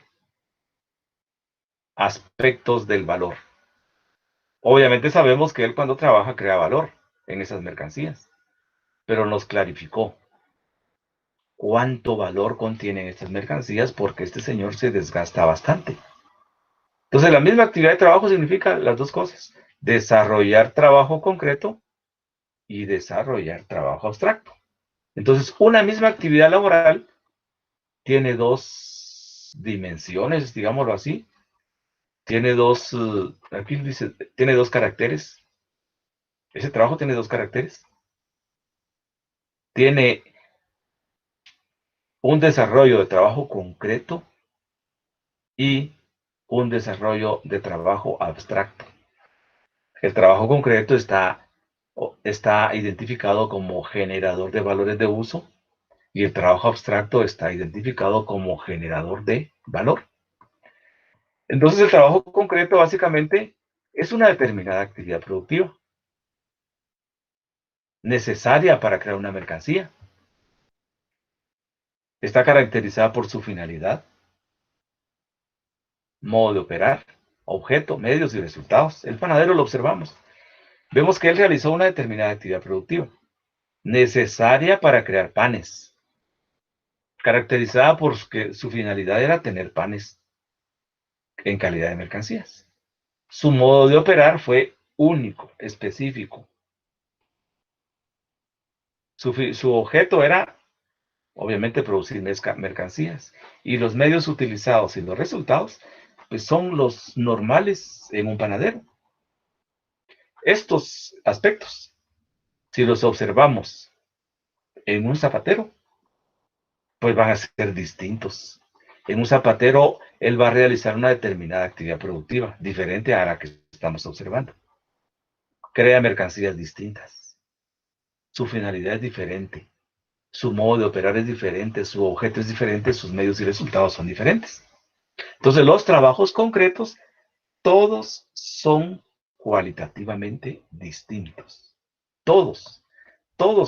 aspectos del valor. Obviamente sabemos que él cuando trabaja crea valor en esas mercancías, pero nos clarificó cuánto valor contienen estas mercancías porque este señor se desgasta bastante. Entonces, la misma actividad de trabajo significa las dos cosas: desarrollar trabajo concreto y desarrollar trabajo abstracto. Entonces, una misma actividad laboral tiene dos dimensiones, digámoslo así. Tiene dos, aquí dice, tiene dos caracteres. Ese trabajo tiene dos caracteres. Tiene un desarrollo de trabajo concreto y un desarrollo de trabajo abstracto. El trabajo concreto está identificado como generador de valores de uso y el trabajo abstracto está identificado como generador de valor. Entonces, el trabajo concreto básicamente es una determinada actividad productiva necesaria para crear una mercancía. Está caracterizada por su finalidad, modo de operar, objeto, medios y resultados. El panadero lo observamos. Vemos que él realizó una determinada actividad productiva necesaria para crear panes, caracterizada por que su finalidad era tener panes en calidad de mercancías. Su modo de operar fue único, específico. Su objeto era, obviamente, producir mercancías. Y los medios utilizados y los resultados, pues son los normales en un panadero. Estos aspectos, si los observamos en un zapatero, pues van a ser distintos. En un zapatero, él va a realizar una determinada actividad productiva, diferente a la que estamos observando. Crea mercancías distintas. Su finalidad es diferente. Su modo de operar es diferente. Su objeto es diferente. Sus medios y resultados son diferentes. Entonces, los trabajos concretos, todos son cualitativamente distintos. Todos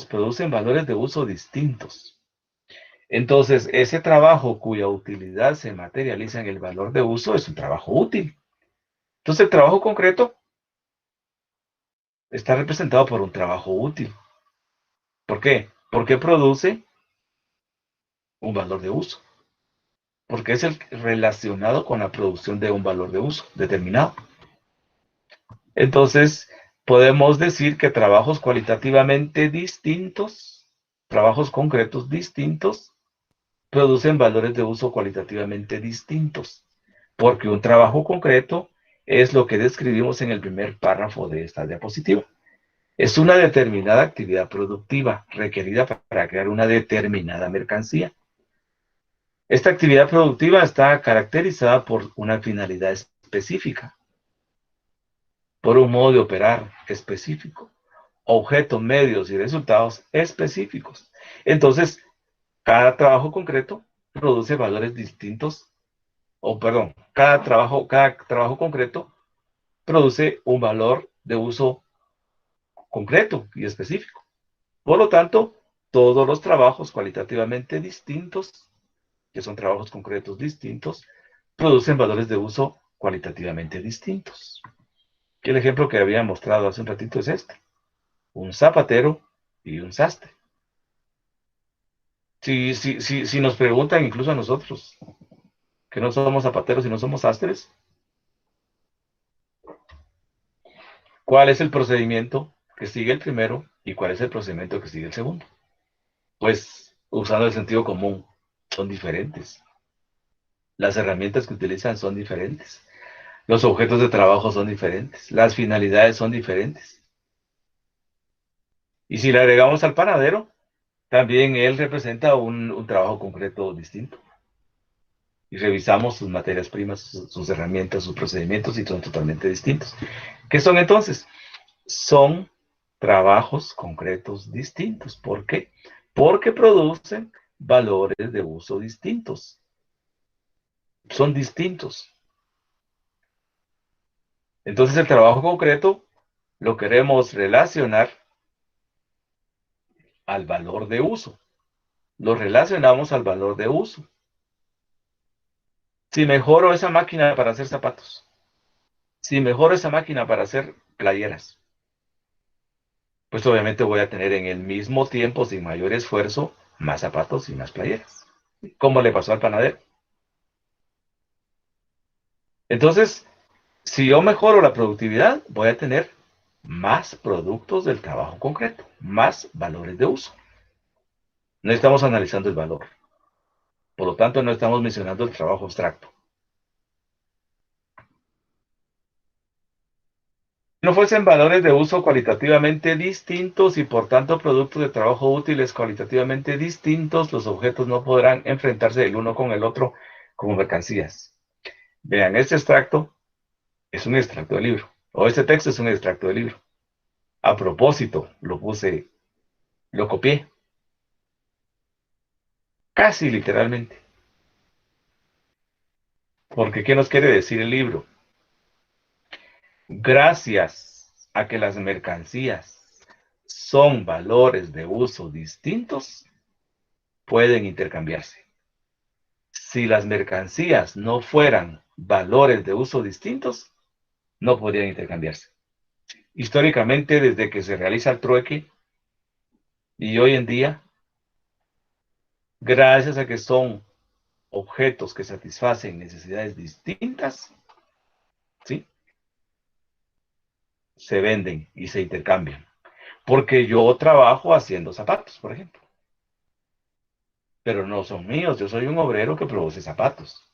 producen valores de uso distintos. Entonces, ese trabajo cuya utilidad se materializa en el valor de uso es un trabajo útil. Entonces, el trabajo concreto está representado por un trabajo útil. ¿Por qué? Porque produce un valor de uso. Porque es el relacionado con la producción de un valor de uso determinado. Entonces, podemos decir que trabajos cualitativamente distintos, trabajos concretos distintos, producen valores de uso cualitativamente distintos, porque un trabajo concreto es lo que describimos en el primer párrafo de esta diapositiva. Es una determinada actividad productiva requerida para crear una determinada mercancía. Esta actividad productiva está caracterizada por una finalidad específica, por un modo de operar específico, objetos, medios y resultados específicos. Entonces, cada trabajo concreto produce valores distintos, o perdón, cada trabajo concreto produce un valor de uso concreto y específico. Por lo tanto, todos los trabajos cualitativamente distintos, que son trabajos concretos distintos, producen valores de uso cualitativamente distintos. El ejemplo que había mostrado hace un ratito es este: un zapatero y un sastre. Si nos preguntan incluso a nosotros, que no somos zapateros y no somos sastres, ¿cuál es el procedimiento que sigue el primero y cuál es el procedimiento que sigue el segundo? Pues, usando el sentido común, son diferentes. Las herramientas que utilizan son diferentes. Los objetos de trabajo son diferentes. Las finalidades son diferentes. Y si le agregamos al panadero, también él representa un trabajo concreto distinto. Y revisamos sus materias primas, sus herramientas, sus procedimientos y son totalmente distintos. ¿Qué son entonces? Son trabajos concretos distintos. ¿Por qué? Porque producen valores de uso distintos. Son distintos. Entonces el trabajo concreto lo queremos relacionar al valor de uso. Lo relacionamos al valor de uso. Si mejoro esa máquina para hacer zapatos, si mejoro esa máquina para hacer playeras, pues obviamente voy a tener en el mismo tiempo, sin mayor esfuerzo, más zapatos y más playeras. ¿Cómo le pasó al panadero? Entonces, si yo mejoro la productividad, voy a tener más productos del trabajo concreto, más valores de uso. No estamos analizando el valor. Por lo tanto, no estamos mencionando el trabajo abstracto. Si no fuesen valores de uso cualitativamente distintos y por tanto productos de trabajo útiles cualitativamente distintos, los objetos no podrán enfrentarse el uno con el otro como mercancías. Vean, este extracto es un extracto del libro, o este texto es un extracto del libro. A propósito, lo copié, casi literalmente. Porque ¿qué nos quiere decir el libro? Gracias a que las mercancías son valores de uso distintos, pueden intercambiarse. Si las mercancías no fueran valores de uso distintos, no podrían intercambiarse. Históricamente, desde que se realiza el trueque y hoy en día, gracias a que son objetos que satisfacen necesidades distintas, ¿sí?, se venden y se intercambian. Porque yo trabajo haciendo zapatos, por ejemplo. Pero no son míos, yo soy un obrero que produce zapatos.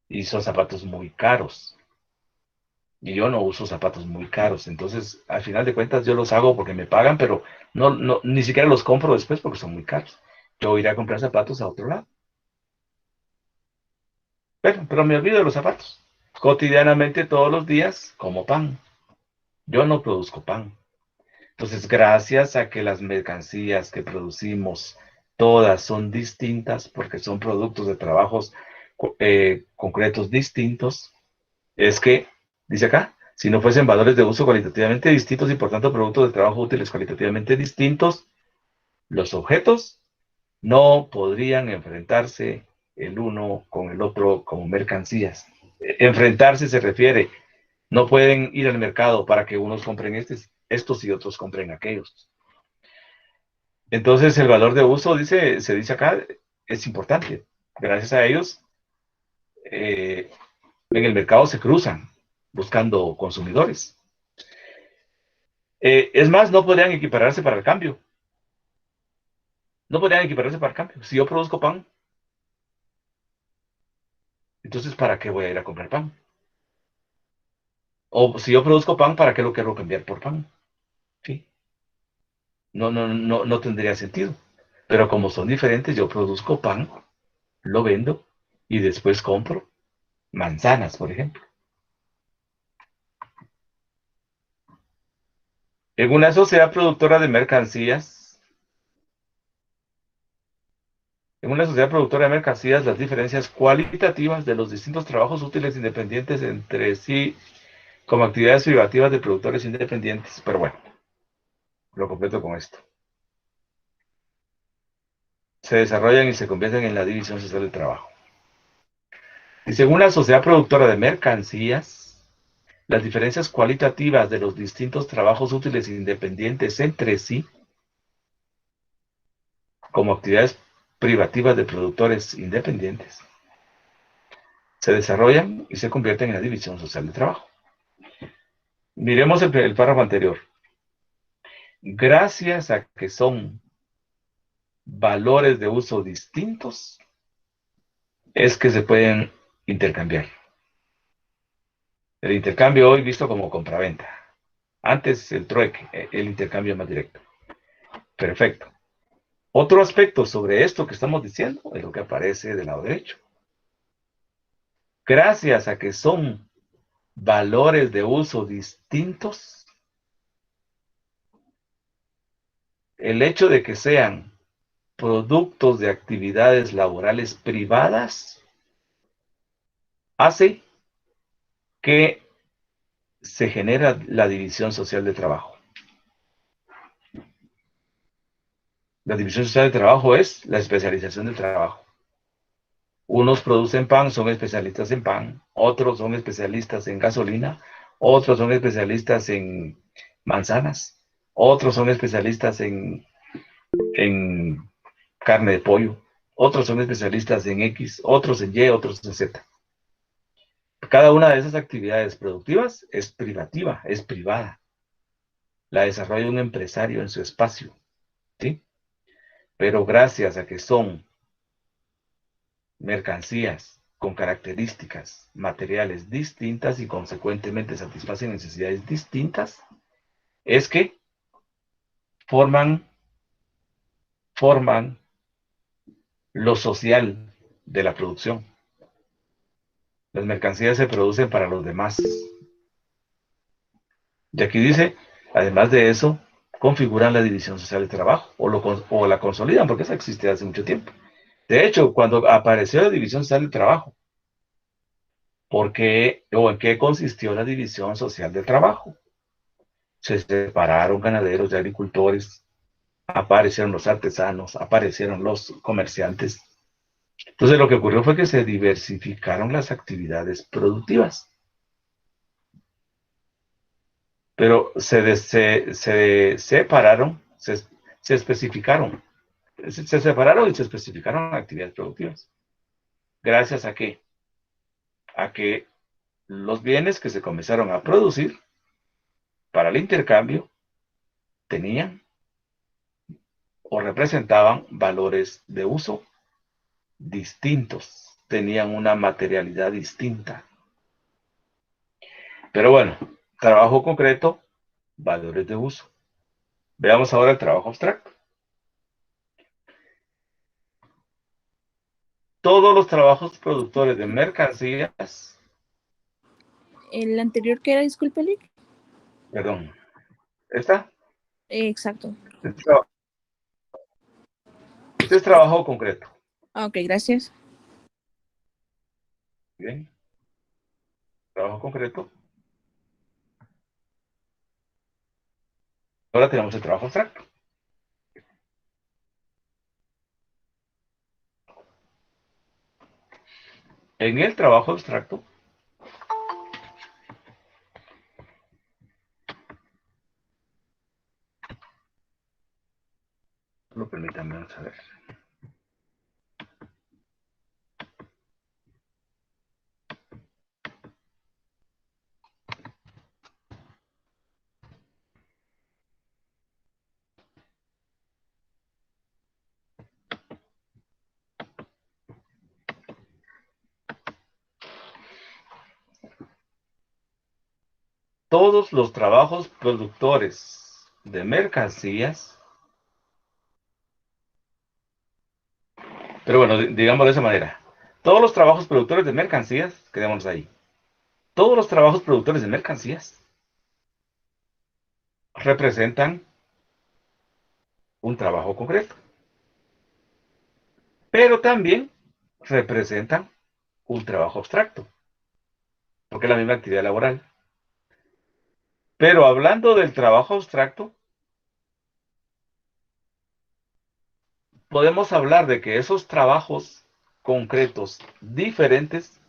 Y son zapatos muy caros. Y yo no uso zapatos muy caros. Entonces, al final de cuentas, yo los hago porque me pagan, pero ni siquiera los compro después porque son muy caros. Yo iré a comprar zapatos a otro lado. Pero me olvido de los zapatos. Cotidianamente, todos los días, como pan. Yo no produzco pan. Entonces, gracias a que las mercancías que producimos, todas son distintas porque son productos de trabajos concretos distintos, es que, dice acá, si no fuesen valores de uso cualitativamente distintos y por tanto productos de trabajo útiles cualitativamente distintos, los objetos no podrían enfrentarse el uno con el otro como mercancías. Enfrentarse se refiere, no pueden ir al mercado para que unos compren estos y otros compren aquellos. Entonces el valor de uso, se dice acá, es importante. Gracias a ellos, en el mercado se cruzan buscando consumidores. Es más, no podrían equipararse para el cambio. No podrían equipararse para el cambio. Si yo produzco pan, entonces ¿para qué voy a ir a comprar pan? O si yo produzco pan, ¿para qué lo quiero cambiar por pan? ¿Sí? No tendría sentido. Pero como son diferentes, yo produzco pan, lo vendo y después compro manzanas, por ejemplo. En una sociedad productora de mercancías, las diferencias cualitativas de los distintos trabajos útiles independientes entre sí como actividades privativas de productores independientes, pero bueno, lo completo con esto. Se desarrollan y se convierten en la división social del trabajo. Y según la sociedad productora de mercancías, las diferencias cualitativas de los distintos trabajos útiles independientes entre sí, como actividades privativas de productores independientes, se desarrollan y se convierten en la división social del trabajo. Miremos el párrafo anterior. Gracias a que son valores de uso distintos, es que se pueden intercambiar. El intercambio hoy visto como compraventa. Antes el trueque, el intercambio más directo. Perfecto. Otro aspecto sobre esto que estamos diciendo es lo que aparece del lado derecho. Gracias a que son valores de uso distintos, el hecho de que sean productos de actividades laborales privadas hace que se genera la división social de trabajo. La división social de trabajo es la especialización del trabajo. Unos producen pan, son especialistas en pan, otros son especialistas en gasolina, otros son especialistas en manzanas, otros son especialistas en carne de pollo, otros son especialistas en X, otros en Y, otros en Z. Cada una de esas actividades productivas es privativa, es privada. La desarrolla un empresario en su espacio, ¿sí? Pero gracias a que son mercancías con características materiales distintas y consecuentemente satisfacen necesidades distintas, es que forman lo social de la producción. Las mercancías se producen para los demás. Y aquí dice, además de eso, configuran la división social del trabajo o la consolidan, porque esa existe hace mucho tiempo. De hecho, cuando apareció la división social del trabajo, ¿por qué o en qué consistió la división social del trabajo? Se separaron ganaderos de agricultores, aparecieron los artesanos, aparecieron los comerciantes. Entonces lo que ocurrió fue que se diversificaron las actividades productivas, pero se separaron, se especificaron, se separaron y se especificaron actividades productivas. ¿Gracias a qué? A que los bienes que se comenzaron a producir para el intercambio tenían o representaban valores de uso distintos, tenían una materialidad distinta. Pero bueno, trabajo concreto, valores de uso. Veamos ahora el trabajo abstracto. Todos los trabajos productores de mercancías, El anterior que era, disculpe, Lick. perdón, ¿esta? Exacto. Este es trabajo concreto. Ok, gracias. Bien, trabajo concreto. Ahora tenemos el trabajo abstracto. En el trabajo abstracto, lo permítanme saber. Todos los trabajos productores de mercancías Pero bueno, digamos de esa manera. Todos los trabajos productores de mercancías, quedémonos ahí. Todos los trabajos productores de mercancías representan un trabajo concreto, pero también representan un trabajo abstracto, porque es la misma actividad laboral. Pero hablando del trabajo abstracto, podemos hablar de que esos trabajos concretos diferentes,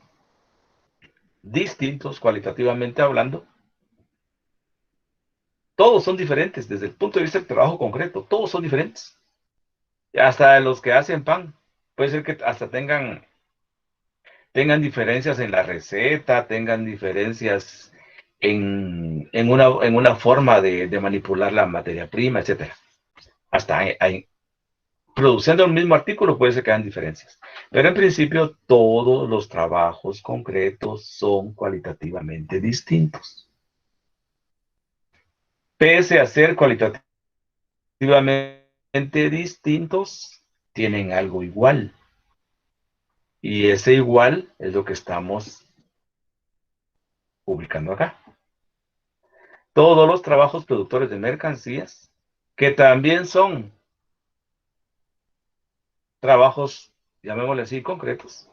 distintos cualitativamente hablando, todos son diferentes desde el punto de vista del trabajo concreto, todos son diferentes. Hasta los que hacen pan, puede ser que hasta tengan diferencias en la receta, tengan diferencias en una forma de manipular la materia prima, etcétera. Hasta produciendo el mismo artículo puede ser que hayan diferencias. Pero en principio todos los trabajos concretos son cualitativamente distintos. Pese a ser cualitativamente distintos, tienen algo igual. Y ese igual es lo que estamos publicando acá. Todos los trabajos productores de mercancías, que también son trabajos, llamémosle así, concretos,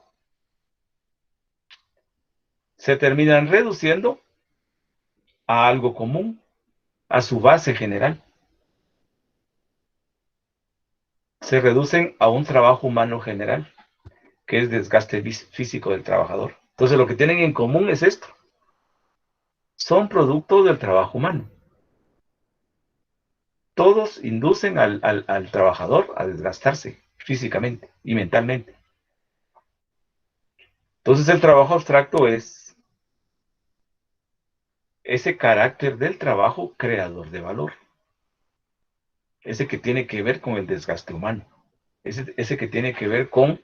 se terminan reduciendo a algo común, a su base general. Se reducen a un trabajo humano general, que es desgaste físico del trabajador. Entonces, lo que tienen en común es esto. Son productos del trabajo humano. Todos inducen al trabajador a desgastarse físicamente y mentalmente. Entonces, el trabajo abstracto es ese carácter del trabajo creador de valor. Ese que tiene que ver con el desgaste humano. Ese que tiene que ver con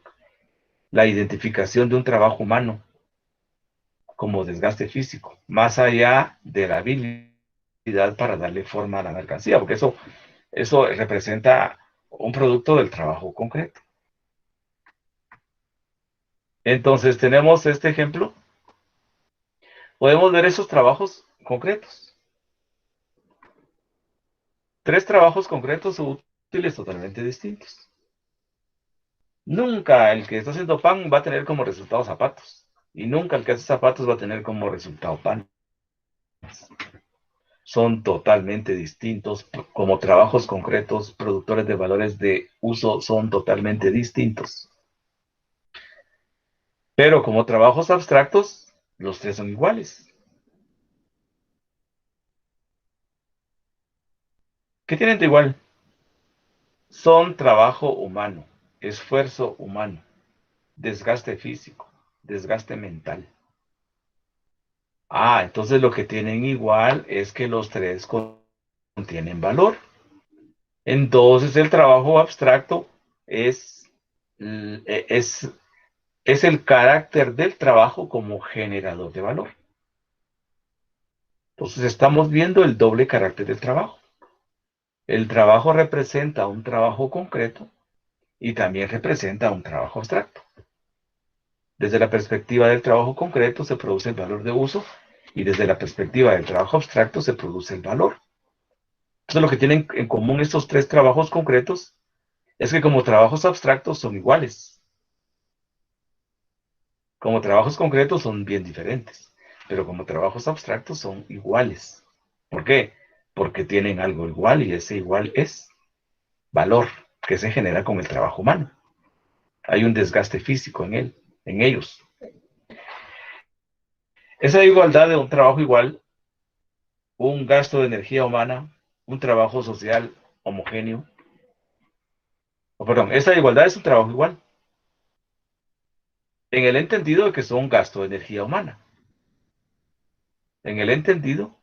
la identificación de un trabajo humano como desgaste físico, más allá de la habilidad para darle forma a la mercancía, porque eso representa un producto del trabajo concreto. Entonces tenemos este ejemplo. Podemos ver esos trabajos concretos. 3 trabajos concretos útiles totalmente distintos. Nunca el que está haciendo pan va a tener como resultado zapatos. Y nunca el que hace zapatos va a tener como resultado pan. Son totalmente distintos. Como trabajos concretos, productores de valores de uso son totalmente distintos. Pero como trabajos abstractos, los 3 son iguales. ¿Qué tienen de igual? Son trabajo humano, esfuerzo humano, desgaste físico, desgaste mental. Entonces lo que tienen igual es que los 3 contienen valor. Entonces el trabajo abstracto es el carácter del trabajo como generador de valor. Entonces estamos viendo el doble carácter del trabajo. El trabajo representa un trabajo concreto y también representa un trabajo abstracto. Desde la perspectiva del trabajo concreto se produce el valor de uso y desde la perspectiva del trabajo abstracto se produce el valor. Entonces lo que tienen en común estos 3 trabajos concretos es que como trabajos abstractos son iguales. Como trabajos concretos son bien diferentes, pero como trabajos abstractos son iguales. ¿Por qué? Porque tienen algo igual y ese igual es valor que se genera con el trabajo humano. Hay un desgaste físico en ellos. Esa igualdad de un trabajo igual, un gasto de energía humana, un trabajo social homogéneo. Esa igualdad es un trabajo igual. En el entendido de que son un gasto de energía humana. En el entendido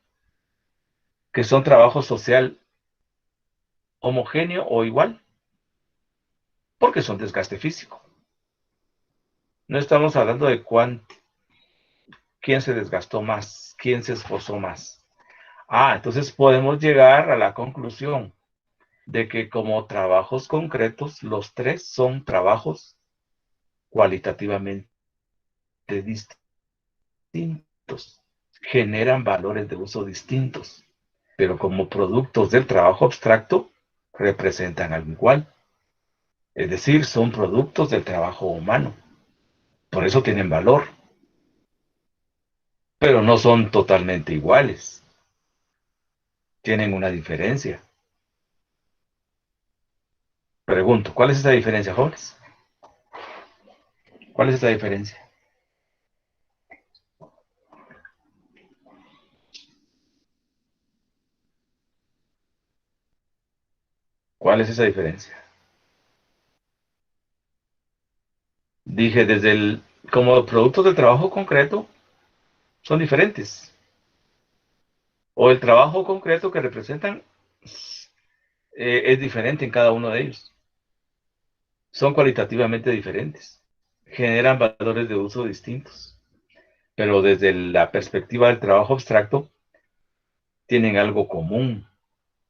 que son trabajo social homogéneo o igual, porque son desgaste físico. No estamos hablando de quién se desgastó más, quién se esforzó más. Entonces podemos llegar a la conclusión de que como trabajos concretos, los 3 son trabajos cualitativamente distintos, generan valores de uso distintos, pero como productos del trabajo abstracto representan algo igual. Es decir, son productos del trabajo humano. Por eso tienen valor, pero no son totalmente iguales. Tienen una diferencia. Pregunto, ¿cuál es esa diferencia, jóvenes? ¿Cuál es esa diferencia? ¿Cuál es esa diferencia? Dije, como productos de trabajo concreto, son diferentes. O el trabajo concreto que representan es diferente en cada uno de ellos. Son cualitativamente diferentes. Generan valores de uso distintos. Pero desde la perspectiva del trabajo abstracto, tienen algo común.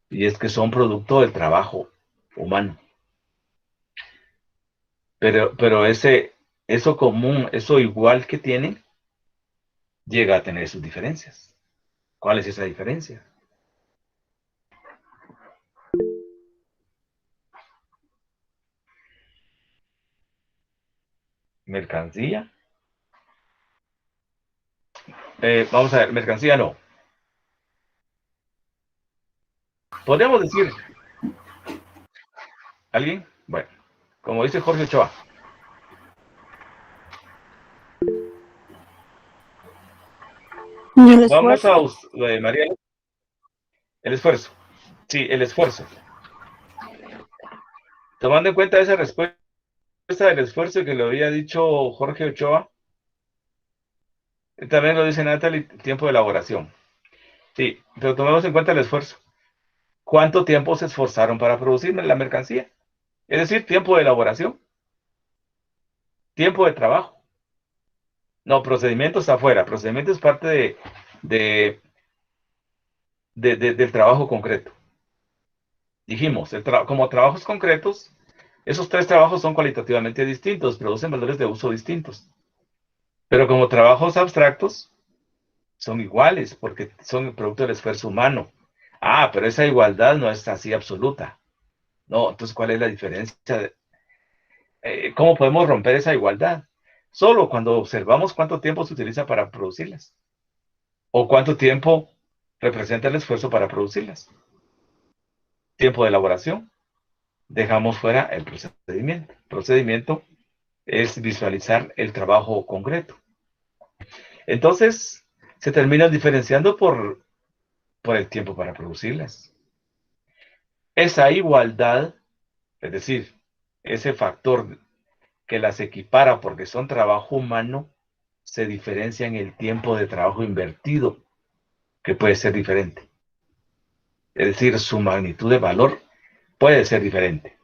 Y es que son producto del trabajo humano. Pero eso común, eso igual que tienen, llega a tener sus diferencias. ¿Cuál es esa diferencia? Mercancía. Vamos a ver, mercancía no. Podríamos decir, ¿alguien? Bueno, como dice Jorge Ochoa, El vamos esfuerzo. María, el esfuerzo. Sí, el esfuerzo. Tomando en cuenta esa respuesta del esfuerzo que lo había dicho Jorge Ochoa, también lo dice Natalie, tiempo de elaboración. Sí, pero tomemos en cuenta el esfuerzo. ¿Cuánto tiempo se esforzaron para producir la mercancía? Es decir, tiempo de elaboración, tiempo de trabajo. No, procedimiento está afuera. Procedimiento es parte de, del trabajo concreto. Dijimos, como trabajos concretos, esos tres trabajos son cualitativamente distintos, producen valores de uso distintos. Pero como trabajos abstractos, son iguales porque son el producto del esfuerzo humano. Ah, pero esa igualdad no es así absoluta. No, entonces, ¿cuál es la diferencia? ¿Cómo podemos romper esa igualdad? Solo cuando observamos cuánto tiempo se utiliza para producirlas o cuánto tiempo representa el esfuerzo para producirlas. Tiempo de elaboración. Dejamos fuera el procedimiento. El procedimiento es visualizar el trabajo concreto. Entonces, se terminan diferenciando por el tiempo para producirlas. Esa igualdad, es decir, ese factor que las equipara porque son trabajo humano, se diferencia en el tiempo de trabajo invertido, que puede ser diferente. Es decir, su magnitud de valor puede ser diferente.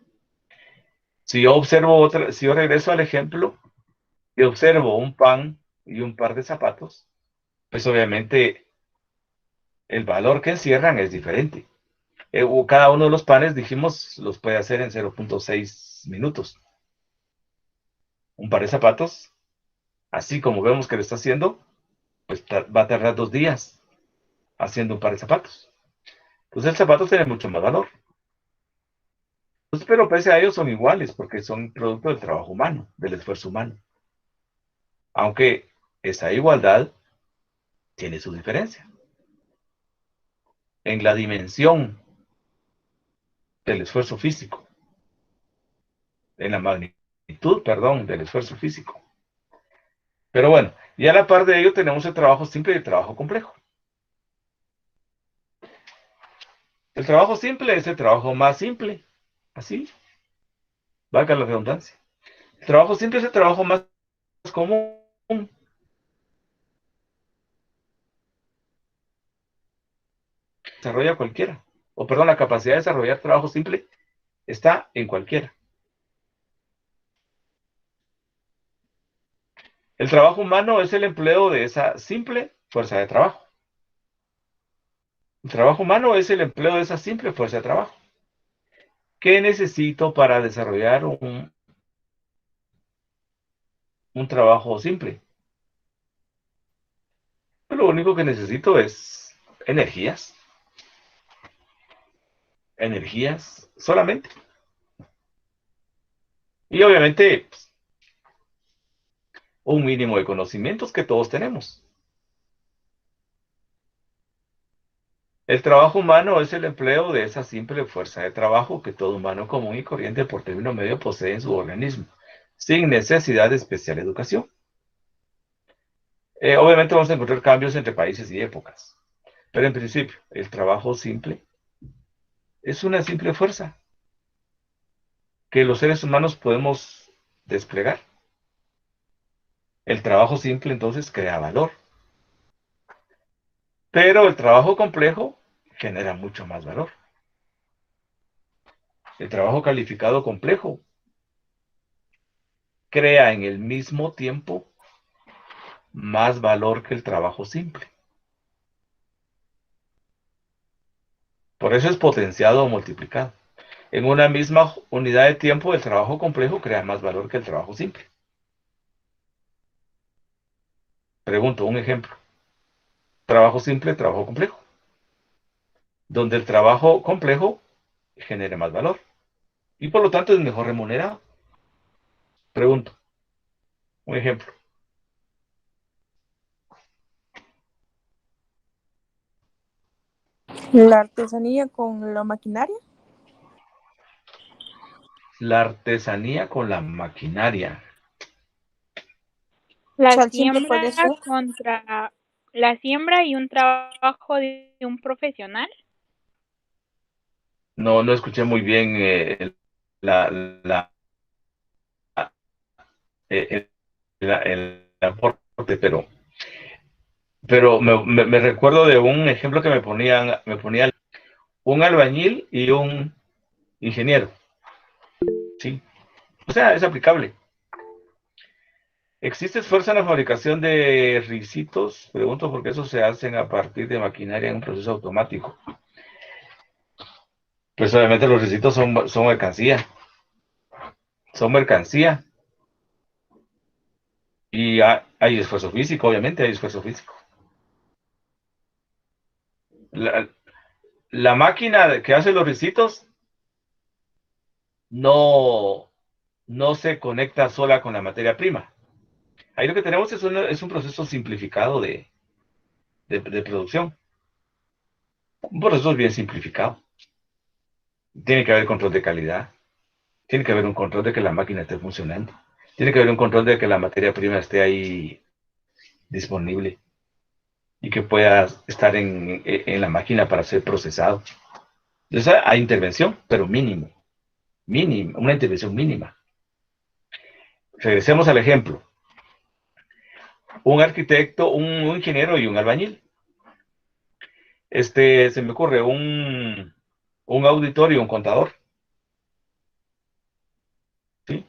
Si yo observo si yo regreso al ejemplo y observo un pan y un par de zapatos, pues obviamente el valor que encierran es diferente. Cada uno de los panes, dijimos, los puede hacer en 0.6 minutos. Un par de zapatos, así como vemos que lo está haciendo, pues va a tardar 2 días haciendo un par de zapatos. Entonces el zapato tiene mucho más valor. Entonces, pero pese a ello son iguales porque son producto del trabajo humano, del esfuerzo humano. Aunque esa igualdad tiene su diferencia. En la dimensión del esfuerzo físico, en la magnitud, perdón, del esfuerzo físico. Pero bueno, y a la par de ello tenemos el trabajo simple y el trabajo complejo. El trabajo simple es el trabajo más simple, así, valga la redundancia. El trabajo simple es el trabajo más común, desarrolla cualquiera. O perdón, la capacidad de desarrollar trabajo simple está en cualquiera. El trabajo humano es el empleo de esa simple fuerza de trabajo. El trabajo humano es el empleo de esa simple fuerza de trabajo. ¿Qué necesito para desarrollar un trabajo simple. Pero lo único que necesito es energías, energías solamente. Y obviamente pues, un mínimo de conocimientos que todos tenemos. El trabajo humano es el empleo de esa simple fuerza de trabajo que todo humano común y corriente por término medio posee en su organismo, sin necesidad de especial educación. Obviamente vamos a encontrar cambios entre países y épocas, pero en principio el trabajo simple es una simple fuerza que los seres humanos podemos desplegar. El trabajo simple entonces crea valor, pero el trabajo complejo genera mucho más valor. El trabajo calificado complejo crea en el mismo tiempo más valor que el trabajo simple. Por eso es potenciado o multiplicado. En una misma unidad de tiempo, el trabajo complejo crea más valor que el trabajo simple. Pregunto, un ejemplo. Trabajo simple, trabajo complejo. Donde el trabajo complejo genere más valor y por lo tanto es mejor remunerado. Pregunto, un ejemplo. La artesanía con la maquinaria. La artesanía con la maquinaria. O La sea, el simple puede siembra ser. contra la siembra y un trabajo de un profesional. No, no escuché muy bien la, la, eh, el aporte, pero me recuerdo de un ejemplo que me ponían un albañil y un ingeniero. Sí, o sea, es aplicable. ¿Existe esfuerzo en la fabricación de risitos? Pregunto porque esos se hacen a partir de maquinaria en un proceso automático. Pues obviamente los risitos son mercancía. Son mercancía. Y hay esfuerzo físico, obviamente hay esfuerzo físico. La, la máquina que hace los risitos no, no se conecta sola con la materia prima. Ahí lo que tenemos es un proceso simplificado de producción. Un proceso bien simplificado. Tiene que haber control de calidad. Tiene que haber un control de que la máquina esté funcionando. Tiene que haber un control de que la materia prima esté ahí disponible y que pueda estar en la máquina para ser procesado. Entonces hay intervención, pero mínimo. Mínima, una intervención mínima. Regresemos al ejemplo. Un arquitecto, un ingeniero y un albañil. Se me ocurre un auditor y un contador. ¿Sí?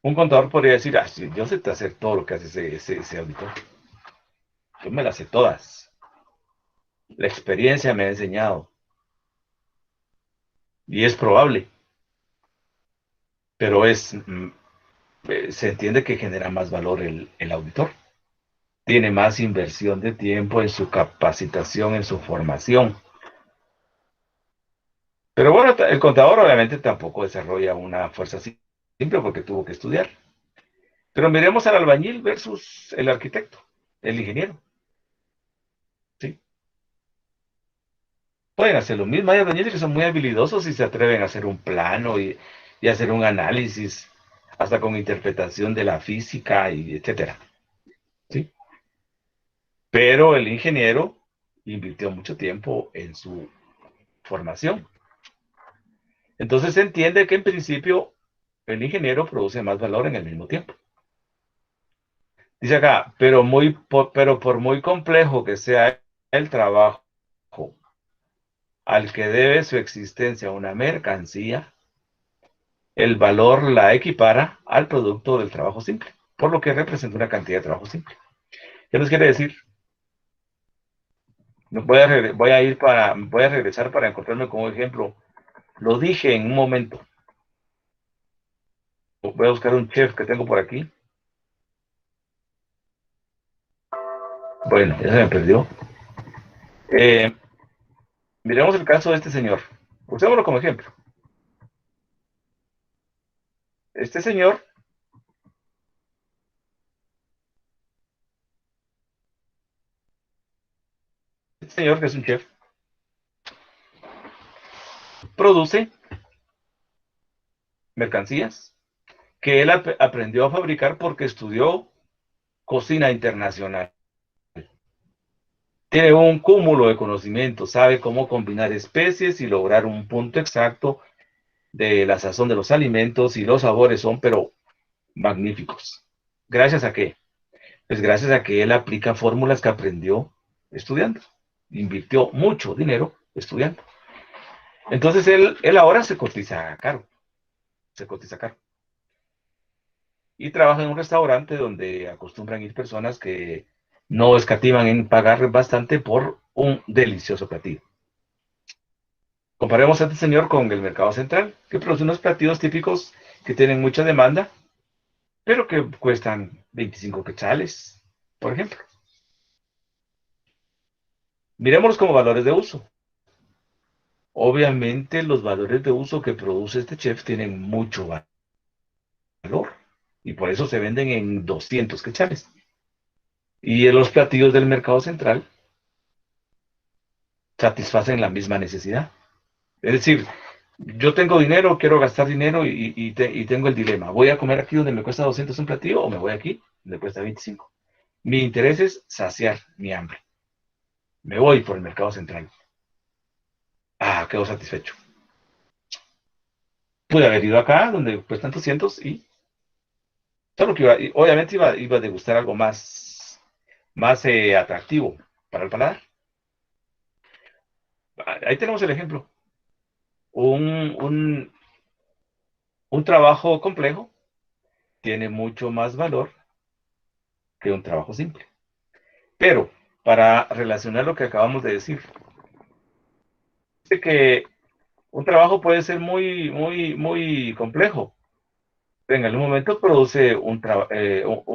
Un contador podría decir, sí, yo sé hacer todo lo que hace ese auditor. Yo me las sé todas. La experiencia me ha enseñado. Y es probable. Pero se entiende que genera más valor el auditor. Tiene más inversión de tiempo en su capacitación, en su formación. Pero bueno, el contador obviamente tampoco desarrolla una fuerza simple porque tuvo que estudiar. Pero miremos al albañil versus el arquitecto, el ingeniero. ¿Sí? Pueden hacer lo mismo. Hay albañiles que son muy habilidosos y se atreven a hacer un plano y hacer un análisis, hasta con interpretación de la física y etcétera. ¿Sí? Pero el ingeniero invirtió mucho tiempo en su formación. Entonces se entiende que en principio el ingeniero produce más valor en el mismo tiempo. Dice acá, pero por muy complejo que sea el trabajo al que debe su existencia una mercancía, el valor la equipara al producto del trabajo simple, por lo que representa una cantidad de trabajo simple. ¿Qué nos quiere decir? Voy a regresar para encontrarme con un ejemplo. Lo dije en un momento. Voy a buscar un chef que tengo por aquí. Bueno, ya se me perdió. Eh, Miremos el caso de este señor. Usémoslo como ejemplo. Este señor, que es un chef, produce mercancías que él aprendió a fabricar porque estudió cocina internacional. Tiene un cúmulo de conocimientos, sabe cómo combinar especies y lograr un punto exacto de la sazón de los alimentos, y los sabores son, pero magníficos. ¿Gracias a qué? Pues gracias a que él aplica fórmulas que aprendió estudiando. Invirtió mucho dinero estudiando. Entonces él ahora se cotiza caro. Se cotiza caro. Y trabaja en un restaurante donde acostumbran ir personas que no escatiman en pagar bastante por un delicioso platillo. Comparemos a este señor con el mercado central, que produce unos platillos típicos que tienen mucha demanda, pero que cuestan 25 quetzales, por ejemplo. Miremoslos como valores de uso. Obviamente los valores de uso que produce este chef tienen mucho valor, y por eso se venden en 200 quetzales. Y en los platillos del mercado central satisfacen la misma necesidad. Es decir, yo tengo dinero, quiero gastar dinero y tengo el dilema. ¿Voy a comer aquí donde me cuesta 200 un platillo o me voy aquí donde cuesta 25? Mi interés es saciar mi hambre. Me voy por el mercado central. Ah, quedo satisfecho. Pude haber ido acá donde cuestan 200 y solo que obviamente iba a degustar algo más atractivo para el paladar. Ahí tenemos el ejemplo. Un, un, un trabajo complejo tiene mucho más valor que un trabajo simple. Pero, para relacionar lo que acabamos de decir, dice que un trabajo puede ser muy complejo, pero en algún momento produce un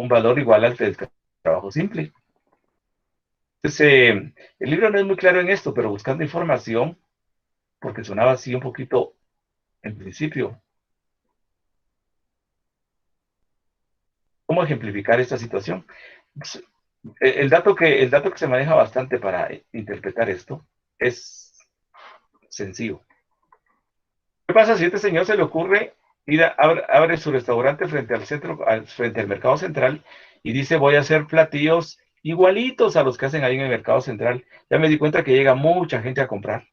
valor igual al del trabajo simple. Entonces, el libro no es muy claro en esto, pero buscando información, porque sonaba así un poquito en principio, ¿cómo ejemplificar esta situación? Pues, el dato que se maneja bastante para interpretar esto es sencillo. ¿Qué pasa si a este señor se le ocurre abre su restaurante frente al mercado central y dice voy a hacer platillos igualitos a los que hacen ahí en el mercado central? Ya me di cuenta que llega mucha gente a comprar.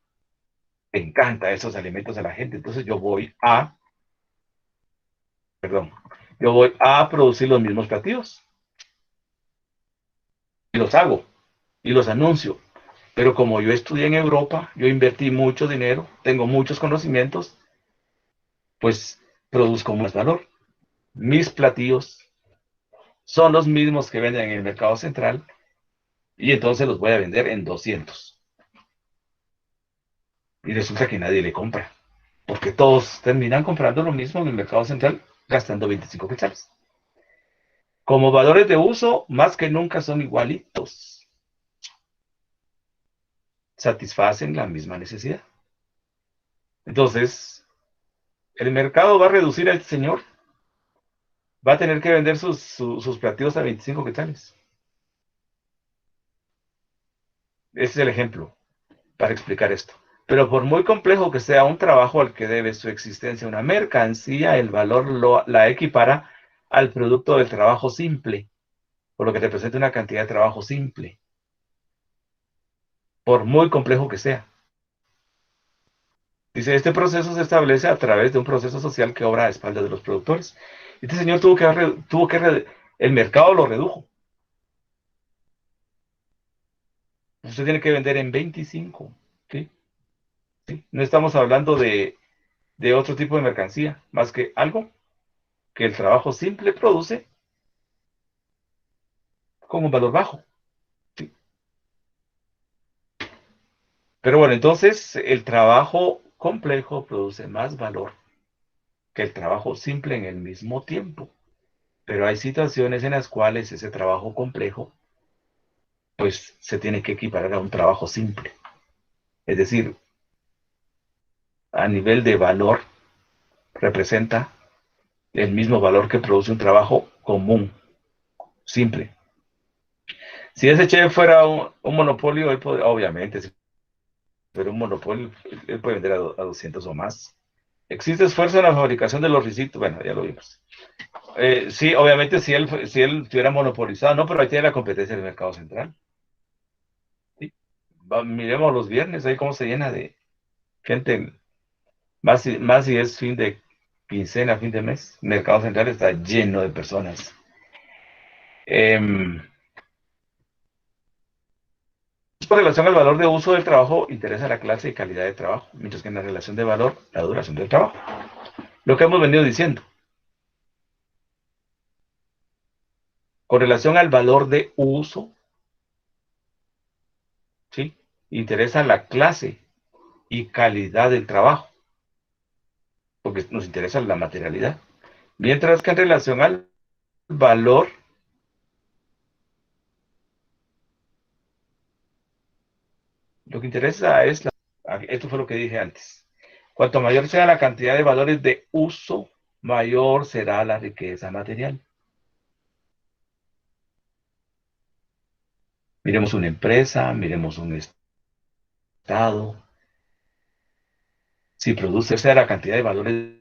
Me encanta esos alimentos a la gente. Entonces yo voy a producir los mismos platillos y los hago y los anuncio. Pero como yo estudié en Europa, yo invertí mucho dinero, tengo muchos conocimientos, pues produzco más valor. Mis platillos son los mismos que venden en el mercado central y entonces los voy a vender en 200. Y resulta que nadie le compra, porque todos terminan comprando lo mismo en el mercado central gastando 25 quetzales. Como valores de uso, más que nunca son igualitos. Satisfacen la misma necesidad. Entonces, el mercado va a reducir a este señor. Va a tener que vender sus platillos a 25 quetzales. Ese es el ejemplo para explicar esto. Pero por muy complejo que sea un trabajo al que debe su existencia una mercancía, el valor la equipara al producto del trabajo simple, por lo que representa una cantidad de trabajo simple, por muy complejo que sea. Dice, este proceso se establece a través de un proceso social que obra a espaldas de los productores. Este señor el mercado lo redujo. Usted tiene que vender en 25, ¿sí? ¿Sí? No estamos hablando de otro tipo de mercancía, más que algo que el trabajo simple produce con un valor bajo. ¿Sí? Pero bueno, entonces el trabajo complejo produce más valor que el trabajo simple en el mismo tiempo. Pero hay situaciones en las cuales ese trabajo complejo pues se tiene que equiparar a un trabajo simple. Es decir, a nivel de valor, representa el mismo valor que produce un trabajo común, simple. Si ese chef fuera un monopolio, él podría, obviamente, si fuera un monopolio, él puede vender a 200 o más. ¿Existe esfuerzo en la fabricación de los risitos? Bueno, ya lo vimos. Sí, obviamente, si él estuviera monopolizado, no, pero ahí tiene la competencia del mercado central. ¿Sí? Miremos los viernes, ahí cómo se llena de gente, más si es fin de quincena, fin de mes. El mercado central está lleno de personas. Con relación al valor de uso del trabajo, interesa la clase y calidad de trabajo, mientras que en la relación de valor, la duración del trabajo. Lo que hemos venido diciendo. Con relación al valor de uso, ¿sí? Interesa la clase y calidad del trabajo, porque nos interesa la materialidad. Mientras que en relación al valor, lo que interesa es, esto fue lo que dije antes, cuanto mayor sea la cantidad de valores de uso, mayor será la riqueza material. Miremos una empresa, miremos un estado. Si produce esa la cantidad de valores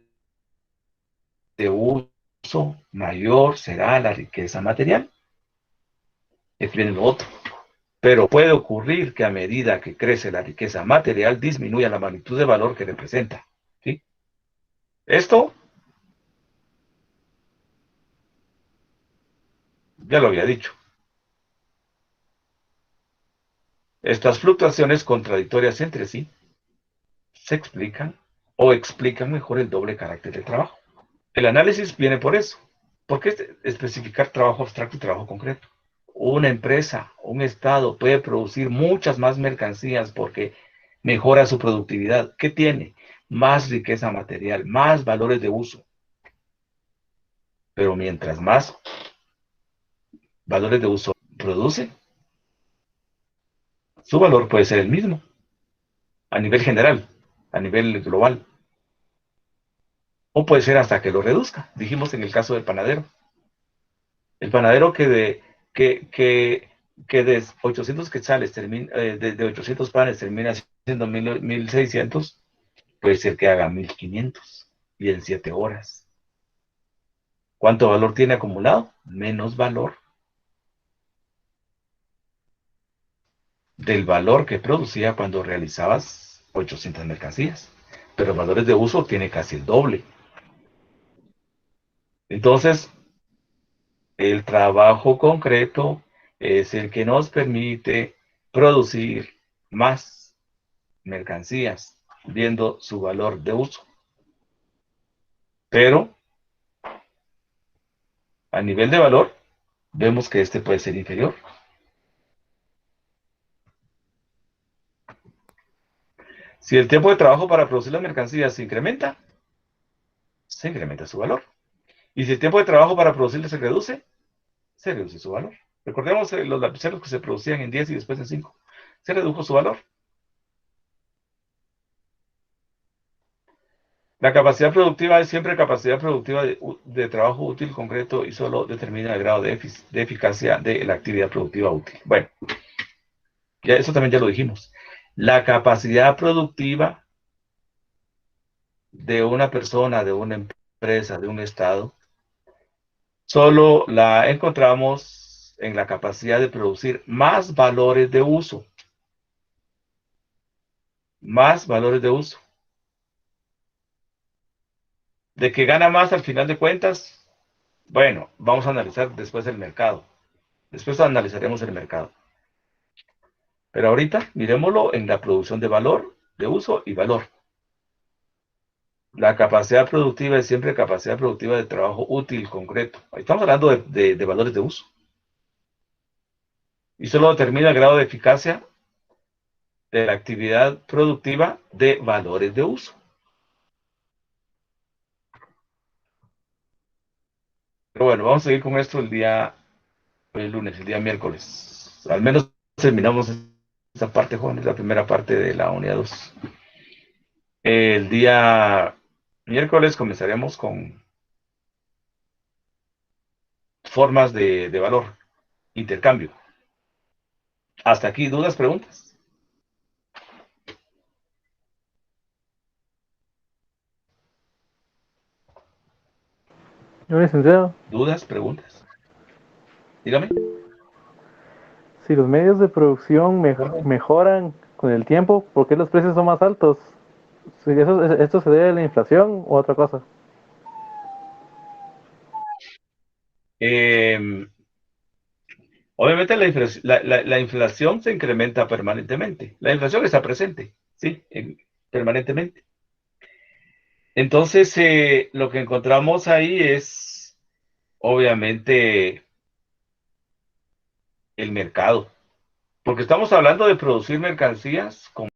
de uso, mayor será la riqueza material. Es bien lo otro. Pero puede ocurrir que a medida que crece la riqueza material, disminuya la magnitud de valor que representa. ¿Sí? Esto ya lo había dicho. Estas fluctuaciones contradictorias entre sí se explican o explican mejor el doble carácter del trabajo. El análisis viene por eso. ¿Por qué especificar trabajo abstracto y trabajo concreto? Una empresa, un estado puede producir muchas más mercancías porque mejora su productividad. ¿Qué tiene? Más riqueza material, más valores de uso. Pero mientras más valores de uso produce, su valor puede ser el mismo a nivel general, a nivel global. O puede ser hasta que lo reduzca. Dijimos en el caso del panadero. El panadero que, que, que de 800 quetzales, de 800 panes termina siendo 1600, puede ser que haga 1500 y en 7 horas. ¿Cuánto valor tiene acumulado? Menos valor del valor que producía cuando realizabas 800 mercancías. Pero valores de uso tiene casi el doble. Entonces, el trabajo concreto es el que nos permite producir más mercancías, viendo su valor de uso. Pero a nivel de valor, vemos que este puede ser inferior. Si el tiempo de trabajo para producir las mercancías se incrementa su valor. Y si el tiempo de trabajo para producirlas se reduce su valor. Recordemos los lapiceros que se producían en 10 y después en 5. Se redujo su valor. La capacidad productiva es siempre capacidad productiva de trabajo útil concreto y solo determina el grado de eficacia de la actividad productiva útil. Bueno, ya eso también ya lo dijimos. La capacidad productiva de una persona, de una empresa, de un estado, solo la encontramos en la capacidad de producir más valores de uso. Más valores de uso. De que gana más al final de cuentas, bueno, vamos a analizar después el mercado. Después analizaremos el mercado. Pero ahorita miremoslo en la producción de valor, de uso y valor. La capacidad productiva es siempre capacidad productiva de trabajo útil, concreto. Estamos hablando de valores de uso. Y solo determina el grado de eficacia de la actividad productiva de valores de uso. Pero bueno, vamos a seguir con esto el lunes, el día miércoles. Al menos terminamos esta parte, jóvenes, la primera parte de la unidad 2. El día miércoles comenzaremos con formas de valor, intercambio. Hasta aquí, ¿dudas, preguntas? Señor licenciado, ¿Dudas, preguntas? Dígame. si los medios de producción mejoran con el tiempo, ¿por qué los precios son más altos? Si ¿Esto se debe a la inflación o a otra cosa? Obviamente la inflación se incrementa permanentemente. La inflación está presente, ¿sí? Permanentemente. Entonces, lo que encontramos ahí es, obviamente, el mercado. Porque estamos hablando de producir mercancías con